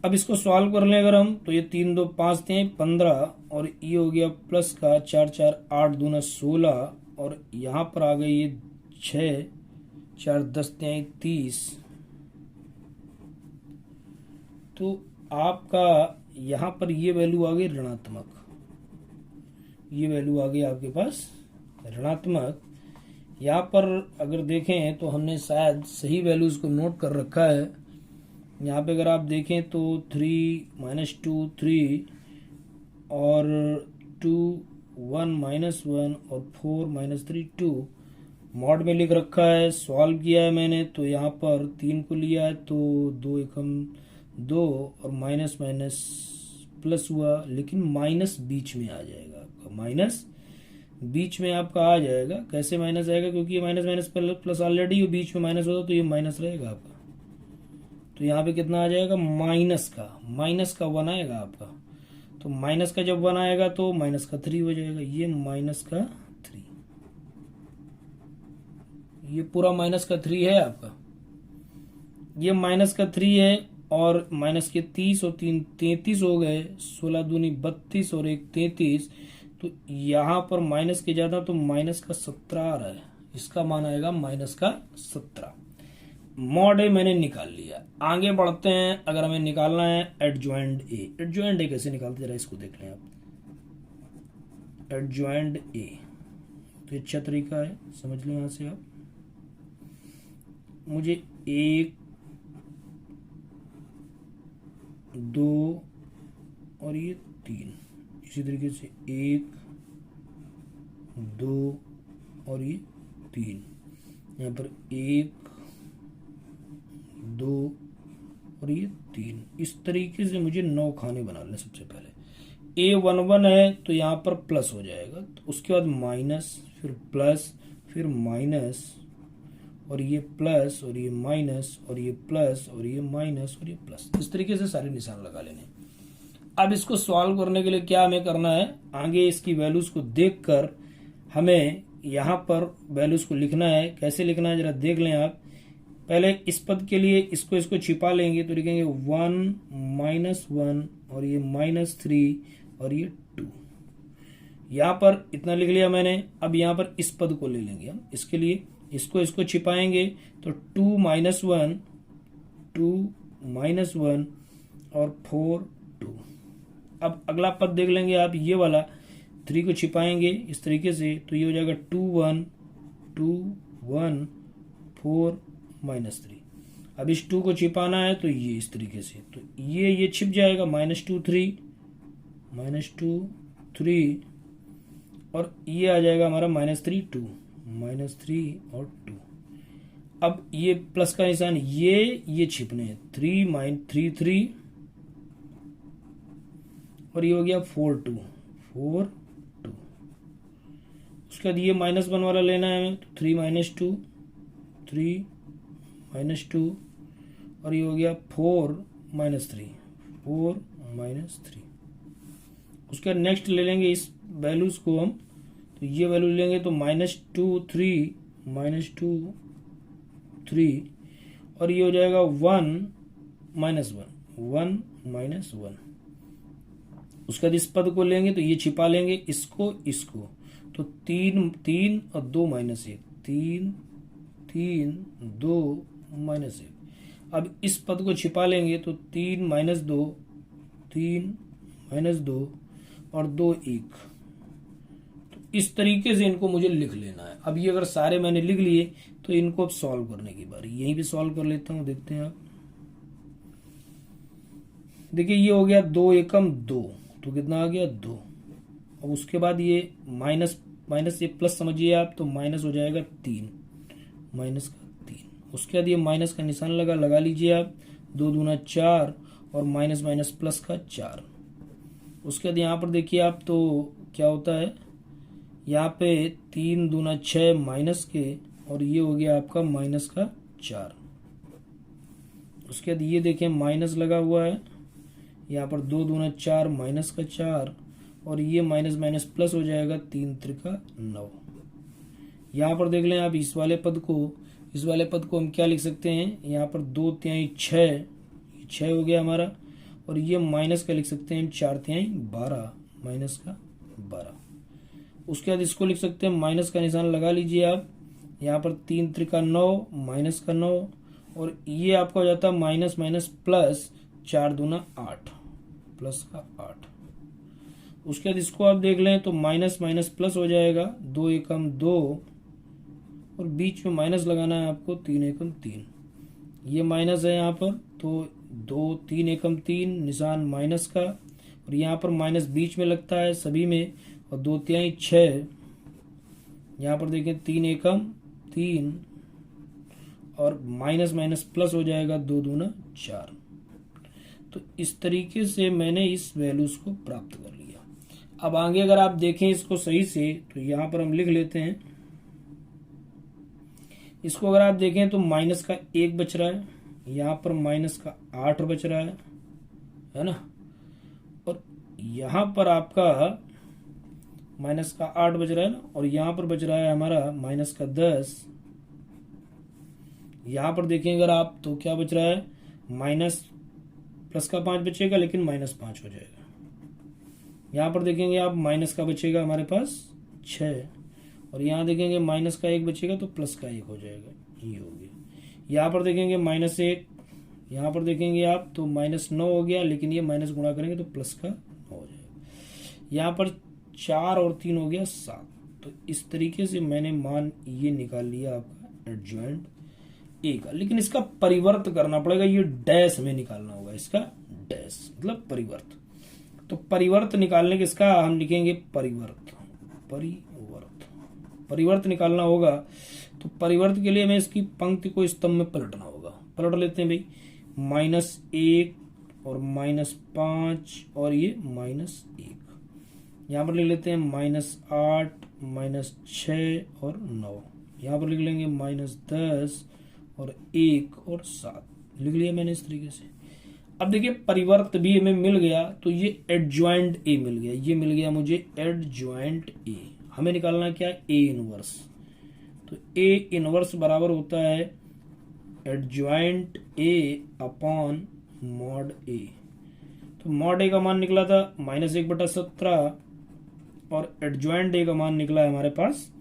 अब इसको सॉल्व कर लें अगर हम, तो ये 3 2 5 3 15, और ये हो गया प्लस का 4 4 8 दूना 16, और यहाँ पर आ गई ये 6 4 10 3 30। तो आपका यहाँ पर ये वैल्यू आ गई ऋणात्मक, ये वैल्यू आ गई आपके पास ऋणात्मक। यहाँ पर अगर देखें तो हमने शायद सही वैल्यूज को नोट कर रखा है। यहाँ पे अगर आप देखें तो 3 -2 3 और 2 1 -1 और 4 -3 2 मॉड में लिख रखा है। सॉल्व किया है मैंने तो यहाँ पर 3 को लिया है तो 2 एकम 2 और माइनस माइनस प्लस हुआ, लेकिन माइनस बीच में आ जाएगा आपका, माइनस बीच में आपका आ जाएगा। कैसे माइनस आएगा, क्योंकि ये माइनस माइनस प्लस ऑलरेडी बीच में माइनस होता तो ये माइनस रहेगा आपका। तो यहाँ पे कितना आ जाएगा, माइनस का 1 आएगा आपका। तो माइनस का जब 1 आएगा तो माइनस का 3 हो जाएगा, ये माइनस का 3, ये पूरा माइनस का 3 है आपका, ये माइनस का 3 है। और माइनस के 30 और 3 33 हो गए, 16 दूनी 32 और 1 33। तो यहाँ पर माइनस के ज्यादा तो माइनस का 17 आ रहा है, इसका मान आएगा माइनस का 17। मॉड ए मैंने निकाल लिया। आगे बढ़ते हैं, अगर हमें निकालना है एडजॉइंट ए। एडजॉइंट ए कैसे निकालते जरा इसको देख लें आप। एडजॉइंट ए तो अच्छा तरीका है, समझ लें। यहां से आप मुझे 1 2 और ये 3, इसी तरीके से 1 2 और ये 3, यहाँ पर 1 2 और ये 3। इस तरीके से मुझे 9 खाने बना लेने। सबसे पहले A11 है तो यहाँ पर प्लस हो जाएगा, तो उसके बाद माइनस, फिर प्लस, फिर माइनस, और ये प्लस और ये माइनस, और ये प्लस और ये माइनस और ये प्लस। इस तरीके से सारे निशान लगा लेने। अब इसको सॉल्व करने के लिए क्या हमें करना है, आगे इसकी वैल्यूज को देखकर हमें यहाँ पर वैल्यूज को लिखना है। कैसे लिखना है जरा देख लें आप। पहले इस पद के लिए इसको छिपा लेंगे तो लिखेंगे 1 -1 और ये -3 और ये 2। यहाँ पर इतना लिख लिया मैंने। अब यहाँ पर इस पद को ले लेंगे हम, इसके लिए इसको छिपाएंगे तो 2 -1 और 4 2। अब अगला पद देख लेंगे आप, ये वाला 3 को छिपाएंगे इस तरीके से, तो ये हो जाएगा 2 1 4 -3। अब इस 2 को छिपाना है तो ये इस तरीके से, तो ये छिप जाएगा -2 3 और ये आ जाएगा हमारा -3 2 -3 और 2। अब ये प्लस का निशान ये छिपने हैं, 3 और ये हो गया 4 2। उसके बाद ये -1 वाला लेना है हमें, तो 3 -2 और ये हो गया 4 -3। उसके बाद नेक्स्ट ले लेंगे इस वैल्यूज को हम, तो ये वैल्यू लेंगे तो -2 3 और ये हो जाएगा 1 -1। उसके बाद इस पद को लेंगे तो ये छिपा लेंगे इसको, तो 3 और 2 -1 3 2 -1। अब इस पद को छिपा लेंगे तो 3 -2 और 2 1। तो इस तरीके से इनको मुझे लिख लेना है। अब ये अगर सारे मैंने लिख लिए तो इनको अब सॉल्व करने की बारी, यहीं पे सॉल्व कर लेता हूं। देखते हैं आप, देखिए ये हो गया 2 एकम 2, तो कितना आ गया 2। और उसके बाद ये माइनस ये प्लस समझिए आप, तो माइनस हो जाएगा 3 उसके बाद ये माइनस का निशान लगा लीजिए आप, 2 दूना 4 और माइनस प्लस का 4। उसके बाद यहाँ पर देखिए आप, तो क्या होता है यहाँ पे 3 दूना 6 माइनस के, और ये हो गया आपका माइनस का 4। उसके बाद ये देखें माइनस लगा हुआ है, यहाँ पर 2 दूना 4 माइनस का 4 और ये माइनस माइनस प्लस हो जाएगा 3 त्रिका 9। यहाँ पर देख लें आप इस वाले पद को हम क्या लिख सकते हैं, यहाँ पर 2 तिहाई 6 हो गया हमारा, और ये माइनस का लिख सकते हैं हम 4 तिहाई 12 माइनस का 12। उसके बाद इसको लिख सकते हैं, माइनस का निशान लगा लीजिए आप, यहाँ पर 3 त्रिका 9 माइनस का 9 और ये आपका हो जाता है माइनस माइनस प्लस 4 दूना 8 प्लस का 8। उसके बाद इसको आप देख लें तो माइनस माइनस प्लस हो जाएगा, 2 एकम 2 और बीच में माइनस लगाना है आपको, 3 एकम 3। ये माइनस है यहाँ पर, तो 2 3 एकम 3 निशान माइनस का, और यहाँ पर माइनस बीच में लगता है सभी में, और 2 तिहाई 6, यहाँ पर देखें 3 एकम 3 और माइनस माइनस प्लस हो जाएगा, 2 दूना 4। तो इस तरीके से मैंने इस वैल्यूज को प्राप्त कर लिया। अब आगे अगर आप देखें इसको सही से तो यहाँ पर हम लिख लेते हैं, इसको अगर आप देखें तो माइनस का 1 बच रहा है, यहाँ पर माइनस का 8 बच रहा है ना, और यहाँ पर आपका माइनस का 8 बच रहा है ना, और यहाँ पर बच रहा है हमारा माइनस का 10। यहाँ पर देखें अगर आप तो क्या बच रहा है, माइनस प्लस का 5 बचेगा लेकिन माइनस 5 हो जाएगा। यहाँ पर देखेंगे आप माइनस का बचेगा हमारे पास 6, और यहाँ देखेंगे माइनस का 1 बचेगा तो प्लस का 1 हो जाएगा, ये हो गया। यहाँ पर देखेंगे माइनस 1, यहाँ पर देखेंगे आप तो माइनस 9 हो गया, लेकिन ये माइनस गुणा करेंगे तो प्लस का 9 हो जाएगा। यहाँ पर 4 और 3 हो गया 7। तो इस तरीके से मैंने मान ये निकाल लिया आपका एडजॉइंट ए का, लेकिन इसका परिवर्त करना पड़ेगा, ये डैश में निकालना होगा, इसका डैश मतलब परिवर्त। तो परिवर्त निकालने के इसका हम लिखेंगे परिवर्त निकालना होगा। तो परिवर्त के लिए हमें इसकी पंक्ति को स्तंभ में पलटना होगा। पलट लेते हैं भाई, -1 और -5 और ये -1। यहाँ पर लिख लेते हैं -8 -6 और 9। यहाँ पर लिख लेंगे -10 और 1 और 7 लिख लिया मैंने इस तरीके से। अब देखिए परिवर्त भी हमें मिल गया, तो ये एडजॉइंट ए मिल गया, ये मिल गया मुझे एडजॉइंट ए। हमें निकालना क्या है, ए इनवर्स। तो ए इनवर्स बराबर होता है एडजॉइंट ए अपॉन मॉड ए। तो मॉड ए का मान निकला था -1/17 और एडजॉइंट ए का मान निकला है हमारे पास,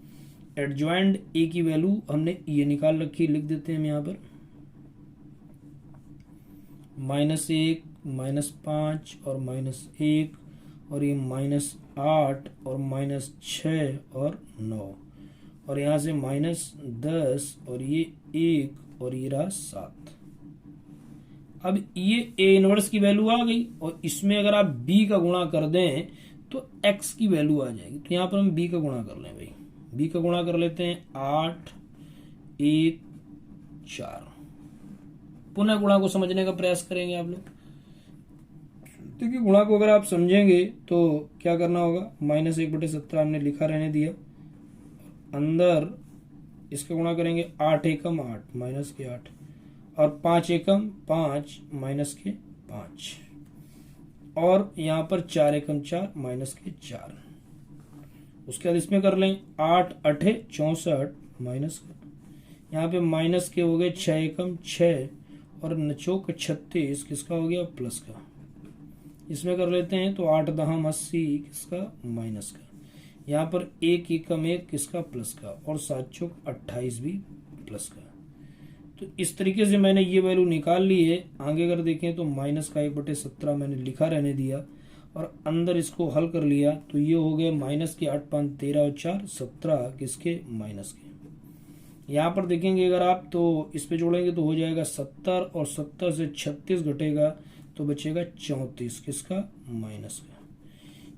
एडजॉइंट ए की वैल्यू हमने ये निकाल रखी, लिख देते हैं हम यहाँ पर -1 -5 और -1 और ये -8 और -6 और 9 और यहाँ से -10 और ये 1 और ये रहा 7। अब ये ए इनवर्स की वैल्यू आ गई, और इसमें अगर आप बी का गुणा कर दें तो एक्स की वैल्यू आ जाएगी। तो यहाँ पर हम बी का गुणा कर लें भाई, बी का गुणा कर लेते हैं 8 1 4। पुनः गुणा को समझने का प्रयास करेंगे आप लोग। देखिए गुणा को अगर आप समझेंगे तो क्या करना होगा, -1/17 हमने लिखा रहने दिया, अंदर इसका गुणा करेंगे 8 एकम 8 माइनस के 8 और 5 एकम 5 माइनस के 5 और यहाँ पर 4 एकम 4 माइनस के 4। उसके बाद इसमें कर लें 8 8 64 माइनस का, यहाँ पे माइनस के हो गए 6 एकम 6 और नचोक 36 किसका हो गया, प्लस का। इसमें कर लेते हैं तो 8 दहम 80 किसका, माइनस का। यहाँ पर 1 एकम 1 किसका, प्लस का, और 7 चौक 28 भी प्लस का। तो इस तरीके से मैंने ये वैल्यू निकाल ली है। आगे अगर देखें तो -1/17 मैंने लिखा रहने दिया और अंदर इसको हल कर लिया, तो ये हो गए माइनस के 8 5 13 और 4 17 किसके, माइनस के। यहाँ पर देखेंगे अगर आप तो इस पे जोड़ेंगे तो हो जाएगा 70 और 70 से 36 घटेगा तो बचेगा 34 किसका, माइनस का।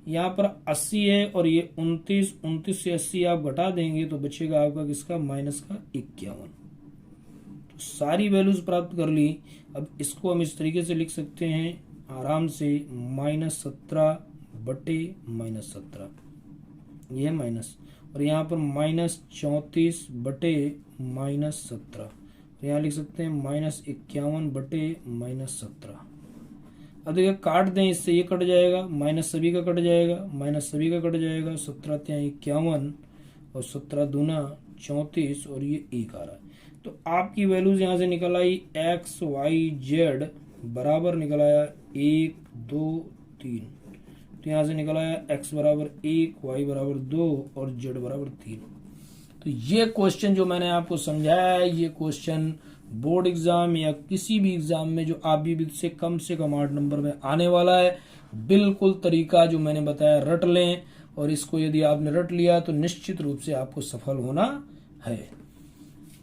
यहाँ पर 80 है और ये 29 से 80 आप घटा देंगे तो बचेगा आपका किसका, माइनस का 51। तो सारी वैल्यूज प्राप्त कर ली। अब इसको हम इस तरीके से लिख सकते हैं आराम से, -17 बटे -17 ये है माइनस, और यहाँ पर -34 बटे -17, यहाँ लिख सकते हैं -51 बटे -17। अब देखिए काट दें, इससे ये कट जाएगा, माइनस सभी का कट जाएगा, माइनस सभी का कट जाएगा, 17 ત્યાં 51 और 17 दूना 34 और ये 1 आ रहा है। तो आपकी वैल्यूज यहाँ से निकल आई एक्स वाई जेड बराबर निकल आया 1 2 3। तो यहाँ से निकल आया एक्स बराबर 1, वाई बराबर 2 और जेड बराबर 3। तो ये क्वेश्चन जो मैंने आपको समझाया है, ये क्वेश्चन बोर्ड एग्जाम या किसी भी एग्जाम में जो आप भी से कम 8 नंबर में आने वाला है। बिल्कुल तरीका जो मैंने बताया रट लें, और इसको यदि आपने रट लिया तो निश्चित रूप से आपको सफल होना है।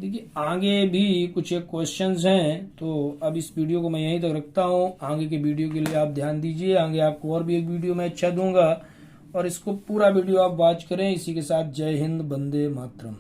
देखिए आगे भी कुछ एक क्वेश्चंस हैं, तो अब इस वीडियो को मैं यहीं तक रखता हूँ। आगे के वीडियो के लिए आप ध्यान दीजिए, आगे आपको और भी एक वीडियो मैं अच्छा दूंगा, और इसको पूरा वीडियो आप वॉच करें। इसी के साथ जय हिंद, वंदे मातरम।